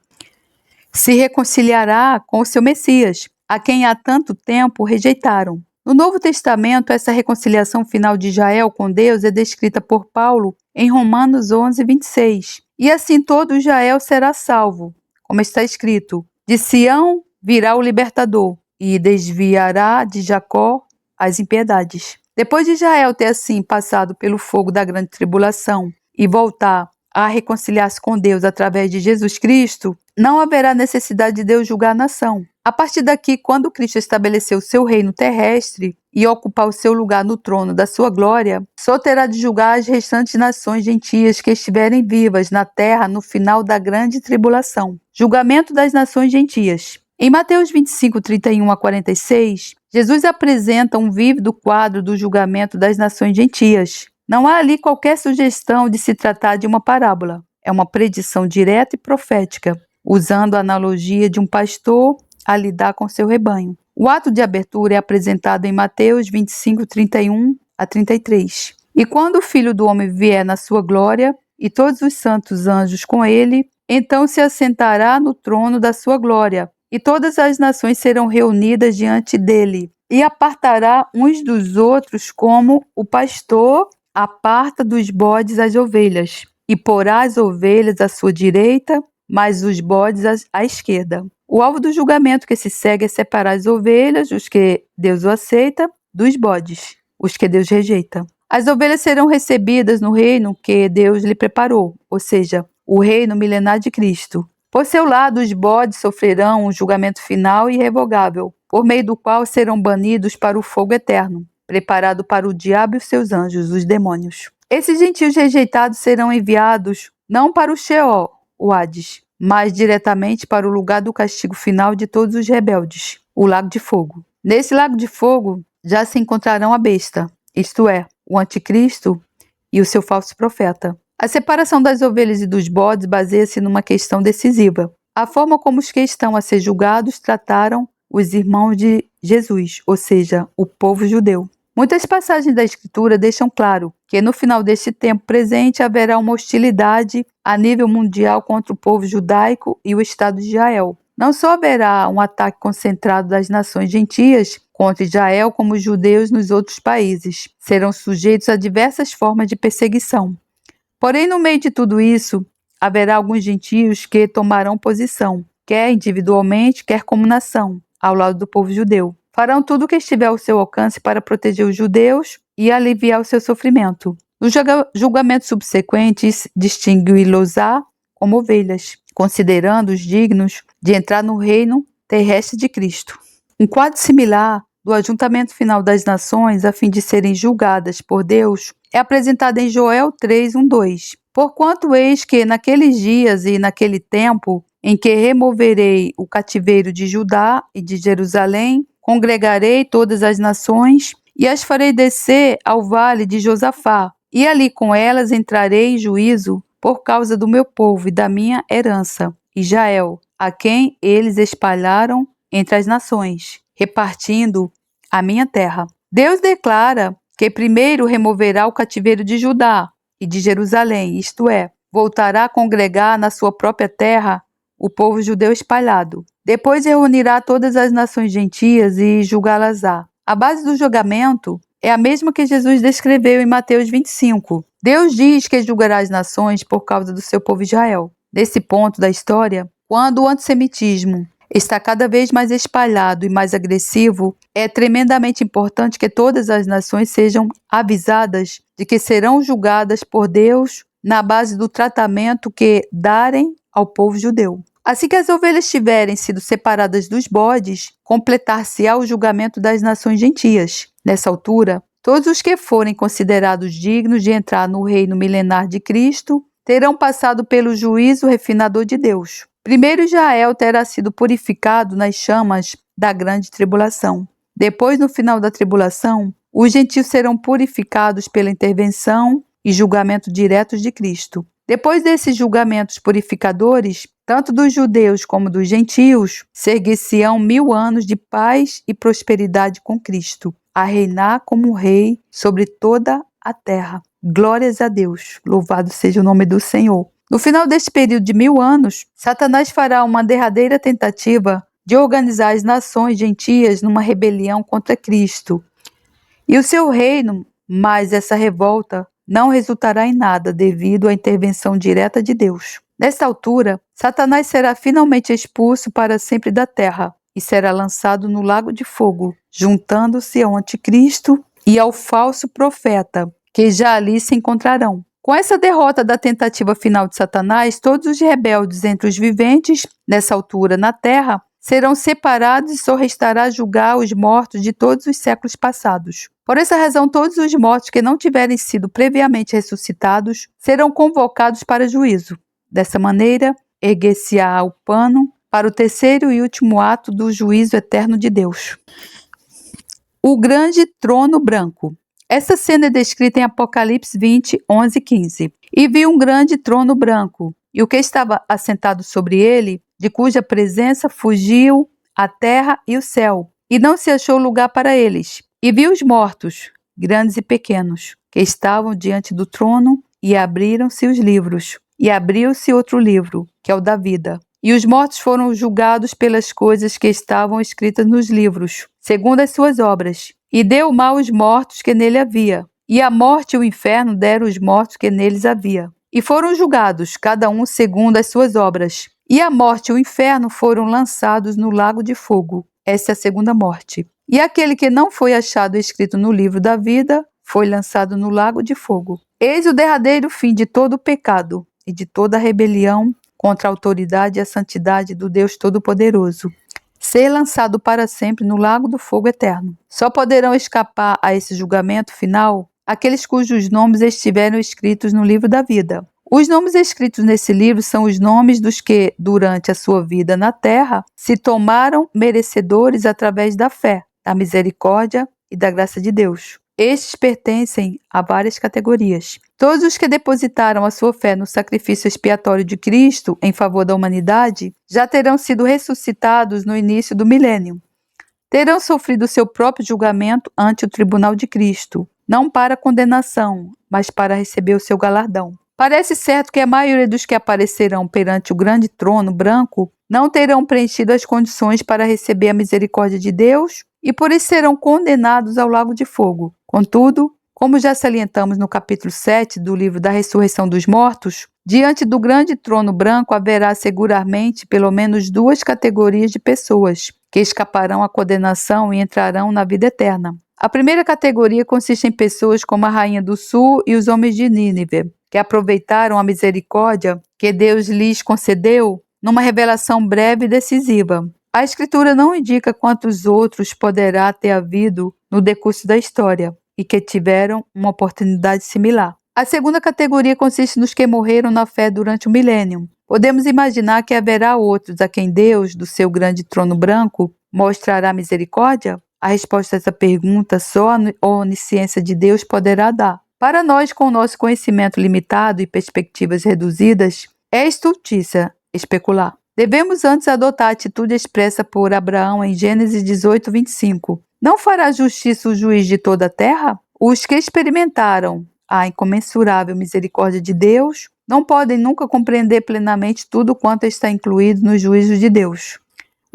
se reconciliará com o seu Messias, a quem há tanto tempo rejeitaram. No Novo Testamento, essa reconciliação final de Israel com Deus é descrita por Paulo em Romanos 11:26. E assim todo Israel será salvo, como está escrito: de Sião virá o libertador, e desviará de Jacó as impiedades. Depois de Israel ter assim passado pelo fogo da grande tribulação e voltar a reconciliar-se com Deus através de Jesus Cristo, não haverá necessidade de Deus julgar a nação. A partir daqui, quando Cristo estabeleceu o seu reino terrestre e ocupar o seu lugar no trono da sua glória, só terá de julgar as restantes nações gentias que estiverem vivas na terra no final da grande tribulação. Julgamento das nações gentias. Em Mateus 25:31-46, Jesus apresenta um vívido quadro do julgamento das nações gentias. Não há ali qualquer sugestão de se tratar de uma parábola. É uma predição direta e profética, usando a analogia de um pastor a lidar com seu rebanho. O ato de abertura é apresentado em Mateus 25:31-33. E quando o Filho do Homem vier na sua glória, e todos os santos anjos com ele, então se assentará no trono da sua glória, e todas as nações serão reunidas diante dele, e apartará uns dos outros como o pastor aparta dos bodes as ovelhas, e porá as ovelhas à sua direita, mas os bodes à esquerda. O alvo do julgamento que se segue é separar as ovelhas, os que Deus o aceita, dos bodes, os que Deus rejeita. As ovelhas serão recebidas no reino que Deus lhe preparou, ou seja, o reino milenar de Cristo. Por seu lado, os bodes sofrerão um julgamento final e irrevogável, por meio do qual serão banidos para o fogo eterno, preparado para o diabo e os seus anjos, os demônios. Esses gentios rejeitados serão enviados não para o Sheol, o Hades, mas diretamente para o lugar do castigo final de todos os rebeldes, o lago de fogo. Nesse lago de fogo já se encontrarão a besta, isto é, o anticristo e o seu falso profeta. A separação das ovelhas e dos bodes baseia-se numa questão decisiva: a forma como os que estão a ser julgados trataram os irmãos de Jesus, ou seja, o povo judeu. Muitas passagens da Escritura deixam claro que no final deste tempo presente haverá uma hostilidade a nível mundial contra o povo judaico e o Estado de Israel. Não só haverá um ataque concentrado das nações gentias contra Israel, como os judeus nos outros países serão sujeitos a diversas formas de perseguição. Porém, no meio de tudo isso, haverá alguns gentios que tomarão posição, quer individualmente, quer como nação, ao lado do povo judeu. Farão tudo o que estiver ao seu alcance para proteger os judeus e aliviar o seu sofrimento. No julgamento subsequente, distingui-los-á como ovelhas, considerando-os dignos de entrar no reino terrestre de Cristo. Um quadro similar do ajuntamento final das nações a fim de serem julgadas por Deus é apresentado em Joel 3, 1, 2. Porquanto eis que naqueles dias e naquele tempo em que removerei o cativeiro de Judá e de Jerusalém, congregarei todas as nações e as farei descer ao vale de Josafá, e ali com elas entrarei em juízo por causa do meu povo e da minha herança, Israel, a quem eles espalharam entre as nações, repartindo a minha terra. Deus declara que primeiro removerá o cativeiro de Judá e de Jerusalém, isto é, voltará a congregar na sua própria terra o povo judeu espalhado. Depois reunirá todas as nações gentias e julgá-las-á. A base do julgamento é a mesma que Jesus descreveu em Mateus 25. Deus diz que julgará as nações por causa do seu povo Israel. Nesse ponto da história, quando o antissemitismo está cada vez mais espalhado e mais agressivo, é tremendamente importante que todas as nações sejam avisadas de que serão julgadas por Deus na base do tratamento que darem ao povo judeu. Assim que as ovelhas tiverem sido separadas dos bodes, completar-se-á o julgamento das nações gentias. Nessa altura, todos os que forem considerados dignos de entrar no reino milenar de Cristo terão passado pelo juízo refinador de Deus. Primeiro Israel terá sido purificado nas chamas da grande tribulação. Depois, no final da tribulação, os gentios serão purificados pela intervenção e julgamento diretos de Cristo. Depois desses julgamentos purificadores, tanto dos judeus como dos gentios, seguir-se-ão 1000 anos de paz e prosperidade com Cristo, a reinar como rei sobre toda a terra. Glórias a Deus, louvado seja o nome do Senhor. No final deste período de 1000 anos, Satanás fará uma derradeira tentativa de organizar as nações gentias numa rebelião contra Cristo e o seu reino, mas essa revolta não resultará em nada devido à intervenção direta de Deus. Nesta altura, Satanás será finalmente expulso para sempre da terra e será lançado no lago de fogo, juntando-se ao anticristo e ao falso profeta, que já ali se encontrarão. Com essa derrota da tentativa final de Satanás, todos os rebeldes entre os viventes, nessa altura na terra, serão separados e só restará julgar os mortos de todos os séculos passados. Por essa razão, todos os mortos que não tiverem sido previamente ressuscitados serão convocados para juízo. Dessa maneira, erguer-se-á o pano para o terceiro e último ato do juízo eterno de Deus. O grande trono branco. Essa cena é descrita em Apocalipse 20, 11 e 15. E vi um grande trono branco, e o que estava assentado sobre ele, de cuja presença fugiu a terra e o céu, e não se achou lugar para eles. E vi os mortos, grandes e pequenos, que estavam diante do trono, e abriram-se os livros. E abriu-se outro livro, que é o da vida. E os mortos foram julgados pelas coisas que estavam escritas nos livros, segundo as suas obras. E deu mal os mortos que nele havia. E a morte e o inferno deram os mortos que neles havia. E foram julgados, cada um segundo as suas obras. E a morte e o inferno foram lançados no lago de fogo. Essa é a segunda morte. E aquele que não foi achado escrito no livro da vida foi lançado no lago de fogo. Eis o derradeiro fim de todo o pecado, e de toda rebelião contra a autoridade e a santidade do Deus Todo-Poderoso, ser lançado para sempre no lago do fogo eterno. Só poderão escapar a esse julgamento final aqueles cujos nomes estiveram escritos no livro da vida. Os nomes escritos nesse livro são os nomes dos que, durante a sua vida na terra, se tomaram merecedores através da fé, da misericórdia e da graça de Deus. Estes pertencem a várias categorias. Todos os que depositaram a sua fé no sacrifício expiatório de Cristo em favor da humanidade já terão sido ressuscitados no início do milênio. Terão sofrido seu próprio julgamento ante o tribunal de Cristo, não para condenação, mas para receber o seu galardão. Parece certo que a maioria dos que aparecerão perante o grande trono branco não terão preenchido as condições para receber a misericórdia de Deus e por isso serão condenados ao lago de fogo. Contudo, como já salientamos no capítulo 7 do livro da Ressurreição dos Mortos, diante do grande trono branco haverá seguramente pelo menos duas categorias de pessoas que escaparão à condenação e entrarão na vida eterna. A primeira categoria consiste em pessoas como a Rainha do Sul e os homens de Nínive, que aproveitaram a misericórdia que Deus lhes concedeu numa revelação breve e decisiva. A Escritura não indica quantos outros poderá ter havido no decurso da história e que tiveram uma oportunidade similar. A segunda categoria consiste nos que morreram na fé durante o milênio. Podemos imaginar que haverá outros a quem Deus, do seu grande trono branco, mostrará misericórdia? A resposta a essa pergunta só a onisciência de Deus poderá dar. Para nós, com o nosso conhecimento limitado e perspectivas reduzidas, é estultícia especular. Devemos antes adotar a atitude expressa por Abraão em Gênesis 18, 25. Não fará justiça o juiz de toda a terra? Os que experimentaram a incomensurável misericórdia de Deus não podem nunca compreender plenamente tudo quanto está incluído nos juízos de Deus.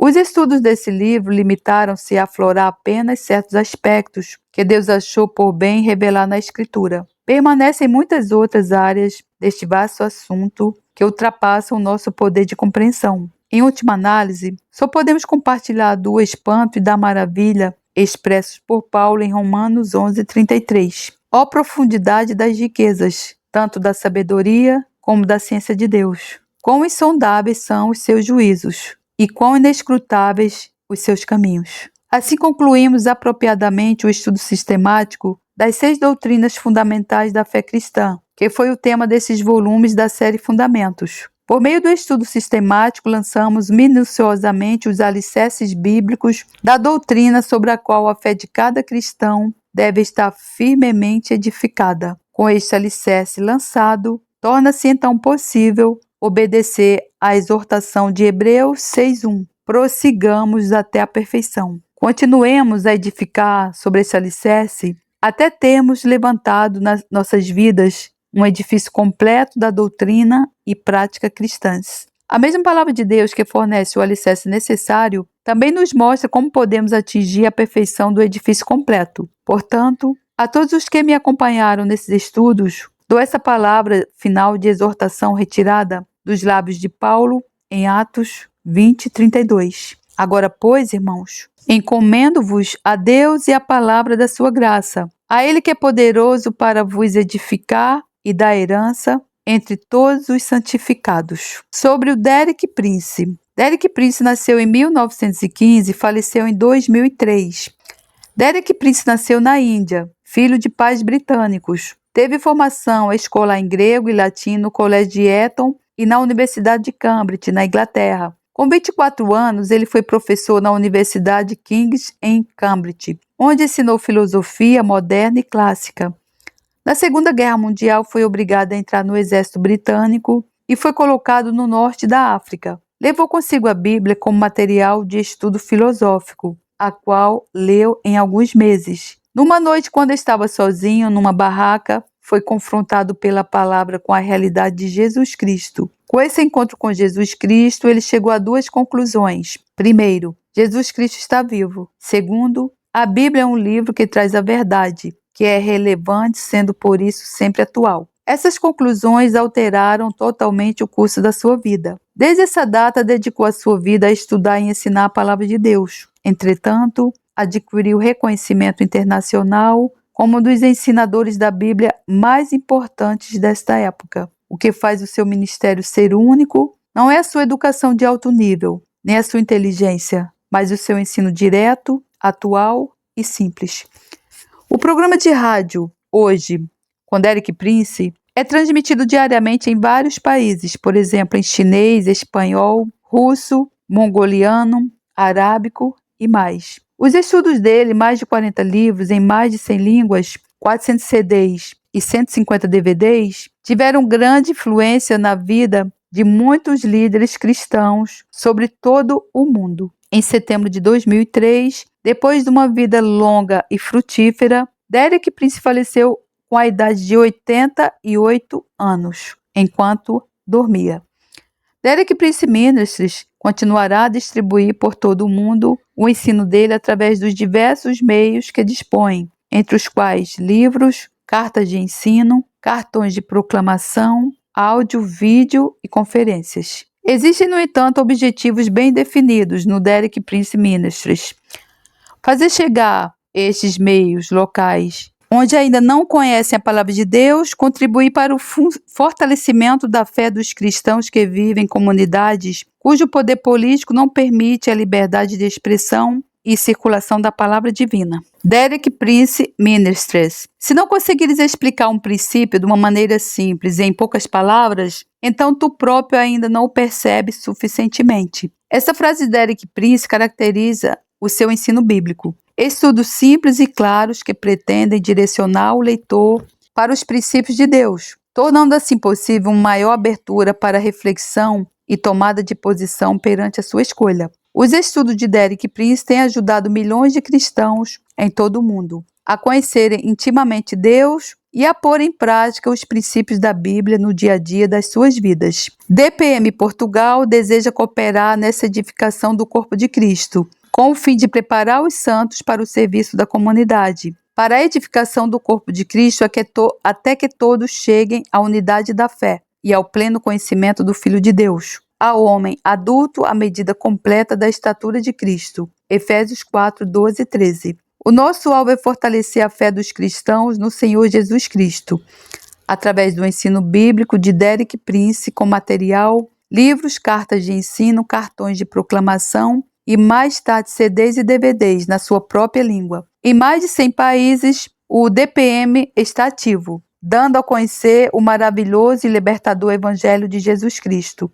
Os estudos desse livro limitaram-se a aflorar apenas certos aspectos que Deus achou por bem revelar na Escritura. Permanecem muitas outras áreas deste vasto assunto que ultrapassam o nosso poder de compreensão. Em última análise, só podemos compartilhar do espanto e da maravilha expressos por Paulo em Romanos 11:33. Ó profundidade das riquezas, tanto da sabedoria como da ciência de Deus! Quão insondáveis são os seus juízos, e quão inescrutáveis os seus caminhos. Assim concluímos apropriadamente o estudo sistemático das 6 doutrinas fundamentais da fé cristã, que foi o tema desses volumes da série Fundamentos. Por meio do estudo sistemático, lançamos minuciosamente os alicerces bíblicos da doutrina sobre a qual a fé de cada cristão deve estar firmemente edificada. Com este alicerce lançado, torna-se então possível obedecer à exortação de Hebreus 6:1. Prossigamos até a perfeição. Continuemos a edificar sobre esse alicerce até termos levantado nas nossas vidas um edifício completo da doutrina e prática cristãs. A mesma palavra de Deus que fornece o alicerce necessário também nos mostra como podemos atingir a perfeição do edifício completo. Portanto, a todos os que me acompanharam nesses estudos, dou essa palavra final de exortação retirada dos lábios de Paulo em Atos 20:32. Agora, pois, irmãos, encomendo-vos a Deus e a palavra da sua graça, a Ele que é poderoso para vos edificar e dar herança entre todos os santificados. Sobre o Derek Prince. Derek Prince nasceu em 1915 e faleceu em 2003. Derek Prince nasceu na Índia, filho de pais britânicos. Teve formação escolar em grego e latim no Colégio de Eton e na Universidade de Cambridge, na Inglaterra. Com 24 anos, ele foi professor na Universidade King's em Cambridge, onde ensinou filosofia moderna e clássica. Na Segunda Guerra Mundial, foi obrigado a entrar no exército britânico e foi colocado no norte da África. Levou consigo a Bíblia como material de estudo filosófico, a qual leu em alguns meses. Numa noite, quando estava sozinho numa barraca, foi confrontado pela palavra com a realidade de Jesus Cristo. Com esse encontro com Jesus Cristo, ele chegou a 2 conclusões. Primeiro, Jesus Cristo está vivo. Segundo, a Bíblia é um livro que traz a verdade, que é relevante, sendo por isso sempre atual. Essas conclusões alteraram totalmente o curso da sua vida. Desde essa data, dedicou a sua vida a estudar e ensinar a palavra de Deus. Entretanto, adquiriu reconhecimento internacional como um dos ensinadores da Bíblia mais importantes desta época. O que faz o seu ministério ser único não é a sua educação de alto nível, nem a sua inteligência, mas o seu ensino direto, atual e simples. O programa de rádio Hoje, com Derek Prince, é transmitido diariamente em vários países, por exemplo, em chinês, espanhol, russo, mongoliano, arábico e mais. Os estudos dele, mais de 40 livros em mais de 100 línguas, 400 CDs e 150 DVDs, tiveram grande influência na vida de muitos líderes cristãos sobre todo o mundo. Em setembro de 2003, depois de uma vida longa e frutífera, Derek Prince faleceu com a idade de 88 anos, enquanto dormia. Derek Prince Ministries continuará a distribuir por todo o mundo o ensino dele através dos diversos meios que dispõe, entre os quais livros, cartas de ensino, cartões de proclamação, áudio, vídeo e conferências. Existem, no entanto, objetivos bem definidos no Derek Prince Ministries. Fazer chegar estes meios locais onde ainda não conhecem a palavra de Deus, contribuir para o fortalecimento da fé dos cristãos que vivem em comunidades cujo poder político não permite a liberdade de expressão e circulação da palavra divina. Derek Prince Ministries. Se não conseguires explicar um princípio de uma maneira simples e em poucas palavras, então tu próprio ainda não o percebes suficientemente. Essa frase de Derek Prince caracteriza o seu ensino bíblico. Estudos simples e claros que pretendem direcionar o leitor para os princípios de Deus, tornando assim possível uma maior abertura para reflexão e tomada de posição perante a sua escolha. Os estudos de Derek Prince têm ajudado milhões de cristãos em todo o mundo a conhecerem intimamente Deus e a pôr em prática os princípios da Bíblia no dia a dia das suas vidas. DPM Portugal deseja cooperar nessa edificação do corpo de Cristo, com o fim de preparar os santos para o serviço da comunidade, para a edificação do corpo de Cristo até que todos cheguem à unidade da fé e ao pleno conhecimento do Filho de Deus, ao homem adulto à medida completa da estatura de Cristo. Efésios 4, 12 e 13. O nosso alvo é fortalecer a fé dos cristãos no Senhor Jesus Cristo, através do ensino bíblico de Derek Prince com material, livros, cartas de ensino, cartões de proclamação, e mais tarde CDs e DVDs na sua própria língua. Em mais de 100 países, o DPM está ativo, dando a conhecer o maravilhoso e libertador Evangelho de Jesus Cristo.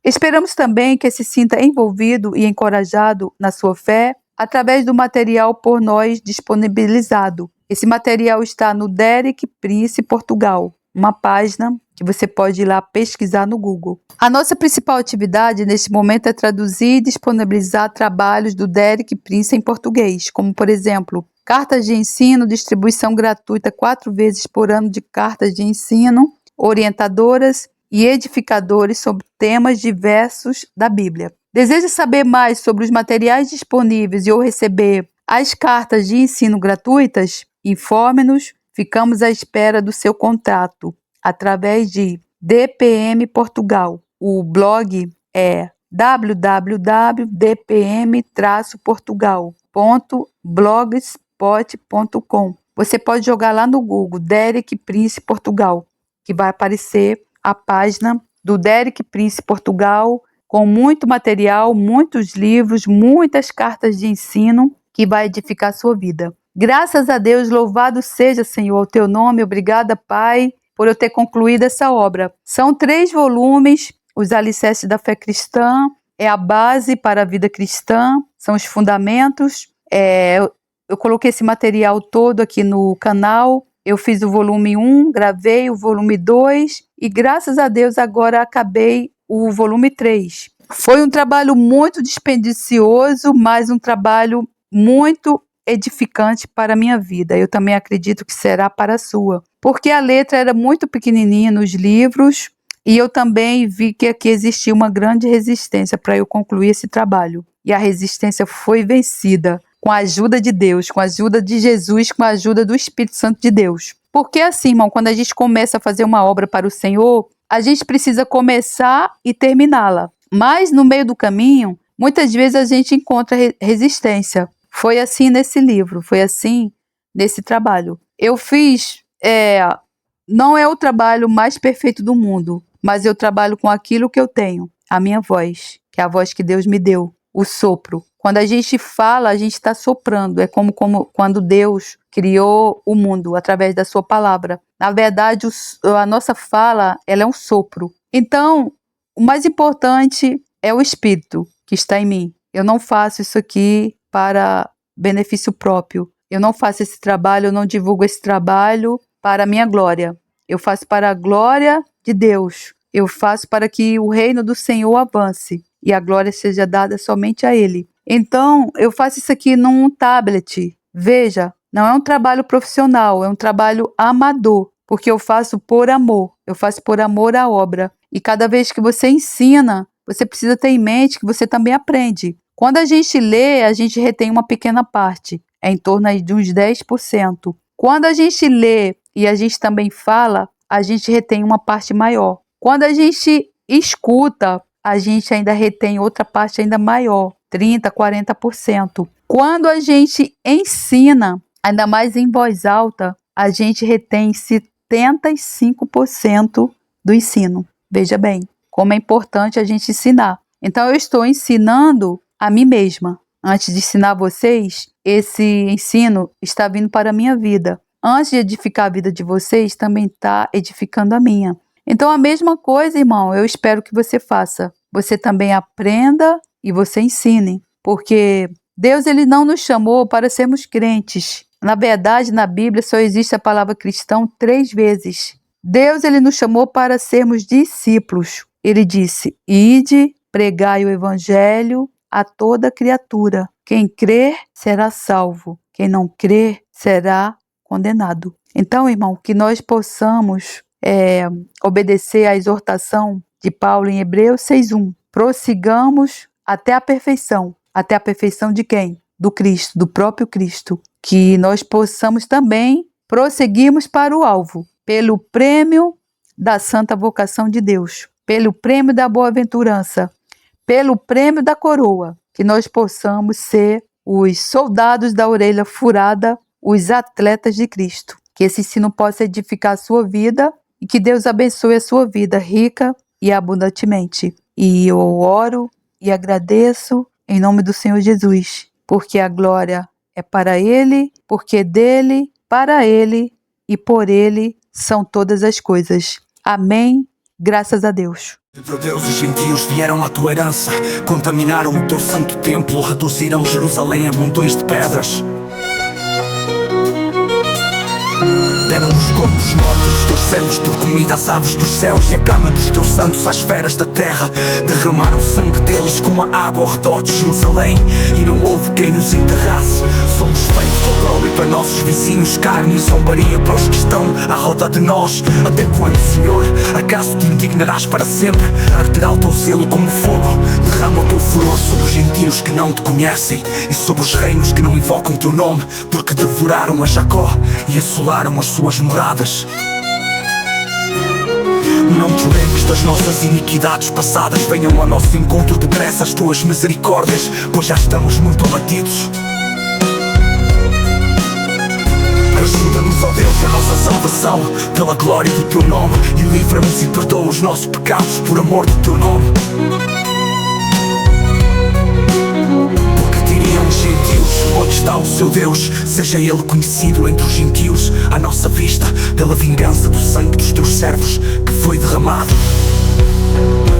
Esperamos também que se sinta envolvido e encorajado na sua fé através do material por nós disponibilizado. Esse material está no Derek Prince Portugal, uma página que você pode ir lá pesquisar no Google. A nossa principal atividade neste momento é traduzir e disponibilizar trabalhos do Derek Prince em português, como, por exemplo, cartas de ensino, distribuição gratuita 4 vezes por ano de cartas de ensino, orientadoras e edificadores sobre temas diversos da Bíblia. Deseja saber mais sobre os materiais disponíveis e ou receber as cartas de ensino gratuitas? Informe-nos, ficamos à espera do seu contato através de DPM Portugal. O blog é www.dpm-portugal.blogspot.com. Você pode jogar lá no Google Derek Prince Portugal, que vai aparecer a página do Derek Prince Portugal com muito material, muitos livros, muitas cartas de ensino que vai edificar a sua vida. Graças a Deus, louvado seja, Senhor, o teu nome. Obrigada, Pai, por eu ter concluído essa obra. São 3 volumes, os alicerces da fé cristã, é a base para a vida cristã, são os fundamentos. Eu coloquei esse material todo aqui no canal, eu fiz o volume 1, gravei o volume 2 e graças a Deus agora acabei o volume 3. Foi um trabalho muito dispendicioso, mas um trabalho muito edificante para a minha vida. Eu também acredito que será para a sua, porque a letra era muito pequenininha nos livros e eu também vi que aqui existia uma grande resistência para eu concluir esse trabalho. E a resistência foi vencida com a ajuda de Deus, com a ajuda de Jesus, com a ajuda do Espírito Santo de Deus. Porque assim, irmão, quando a gente começa a fazer uma obra para o Senhor, a gente precisa começar e terminá-la. Mas no meio do caminho, muitas vezes a gente encontra resistência. Foi assim nesse livro, foi assim nesse trabalho. Eu fiz não é o trabalho mais perfeito do mundo, mas eu trabalho com aquilo que eu tenho, a minha voz, que é a voz que Deus me deu, o sopro. Quando a gente fala, a gente está soprando. É como quando Deus criou o mundo através da sua palavra. Na verdade, a nossa fala, ela é um sopro. Então, o mais importante é o Espírito que está em mim. Eu não faço isso aqui para benefício próprio. Eu não faço esse trabalho, eu não divulgo esse trabalho para a minha glória. Eu faço para a glória de Deus. Eu faço para que o reino do Senhor avance e a glória seja dada somente a Ele. Então, eu faço isso aqui num tablet. Veja, não é um trabalho profissional, é um trabalho amador, porque eu faço por amor. Eu faço por amor à obra. E cada vez que você ensina, você precisa ter em mente que você também aprende. Quando a gente lê, a gente retém uma pequena parte, é em torno aí de uns 10%. Quando a gente lê e a gente também fala, a gente retém uma parte maior. Quando a gente escuta, a gente ainda retém outra parte ainda maior, 30%, 40%. Quando a gente ensina, ainda mais em voz alta, a gente retém 75% do ensino. Veja bem, como é importante a gente ensinar. Então, eu estou ensinando a mim mesma. Antes de ensinar vocês, esse ensino está vindo para a minha vida. Antes de edificar a vida de vocês, também está edificando a minha. Então, a mesma coisa, irmão, eu espero que você faça. Você também aprenda e você ensine. Porque Deus, ele não nos chamou para sermos crentes. Na verdade, na Bíblia só existe a palavra cristão 3 vezes. Deus, ele nos chamou para sermos discípulos. Ele disse, ide, pregai o evangelho a toda criatura. Quem crer será salvo. Quem não crer será condenado. Então, irmão, que nós possamos obedecer à exortação de Paulo em Hebreus 6:1. Prossigamos até a perfeição. Até a perfeição de quem? Do Cristo, do próprio Cristo. Que nós possamos também prosseguirmos para o alvo, pelo prêmio da santa vocação de Deus, pelo prêmio da boa-aventurança, pelo prêmio da coroa, que nós possamos ser os soldados da orelha furada, os atletas de Cristo. Que esse ensino possa edificar a sua vida e que Deus abençoe a sua vida rica e abundantemente. E eu oro e agradeço em nome do Senhor Jesus, porque a glória é para Ele, porque dele, para Ele e por Ele são todas as coisas. Amém. Graças a Deus. Teu Deus, os gentios vieram à tua herança, contaminaram o teu santo templo, reduziram Jerusalém a montões de pedras. Deram os corpos mortos dos teus servos por comida às aves dos céus e a cama dos teus santos às feras da terra. Derramaram o sangue deles como a água ao redor de Jerusalém e não houve quem nos enterrasse. Somos feitos opróbrio para nossos vizinhos, carne e zombaria para os que estão à roda de nós. Até quando, Senhor, acaso te indignarás para sempre? Arderá o teu zelo como fogo. Derrama o teu furor sobre os gentios que não te conhecem e sobre os reinos que não invocam teu nome, porque devoraram a Jacó e assolaram as suas moradas. Não te lembres das nossas iniquidades passadas, venham ao nosso encontro depressa as tuas misericórdias, pois já estamos muito abatidos. Ajuda-nos, ó Deus, a nossa salvação, pela glória do teu nome, e livra-nos e perdoa os nossos pecados por amor do teu nome. Porque diriam os gentios, onde está o seu Deus? Seja ele conhecido entre os gentios, à nossa vista, pela vingança do sangue dos teus servos que foi derramado.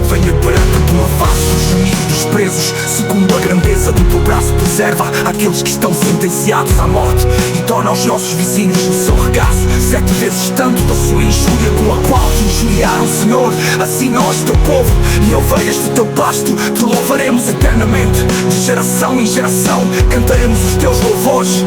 Venha perante a tua face os gemidos dos presos, segundo a grandeza do teu braço preserva aqueles que estão sentenciados à morte, e torna aos nossos vizinhos o seu regaço 7 vezes tanto da sua injúria com a qual te injuriaram, Senhor. Assim nós, teu povo e ovelhas do teu pasto, te louvaremos eternamente, de geração em geração cantaremos os teus louvores.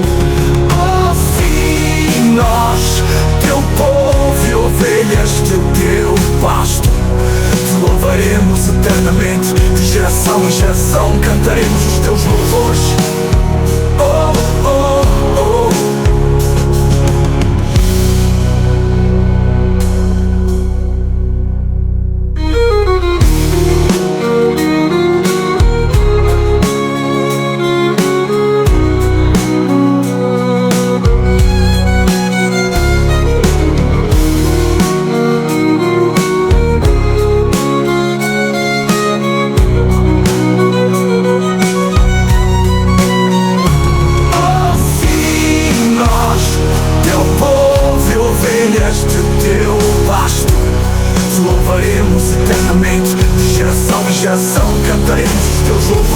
Oh, sim, nós, teu povo e ovelhas do teu pasto, te louvaremos eternamente, de geração em geração cantaremos os teus louvores. Oh, oh, oh.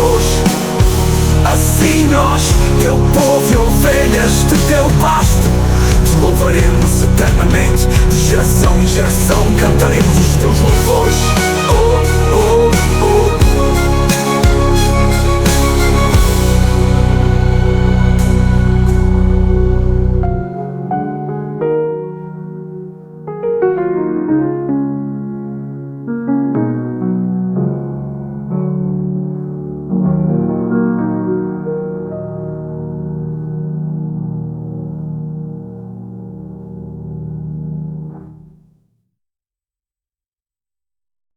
cruz. Assim nós, teu povo e ovelhas de teu pasto, te louvaremos eternamente, de geração em geração cantaremos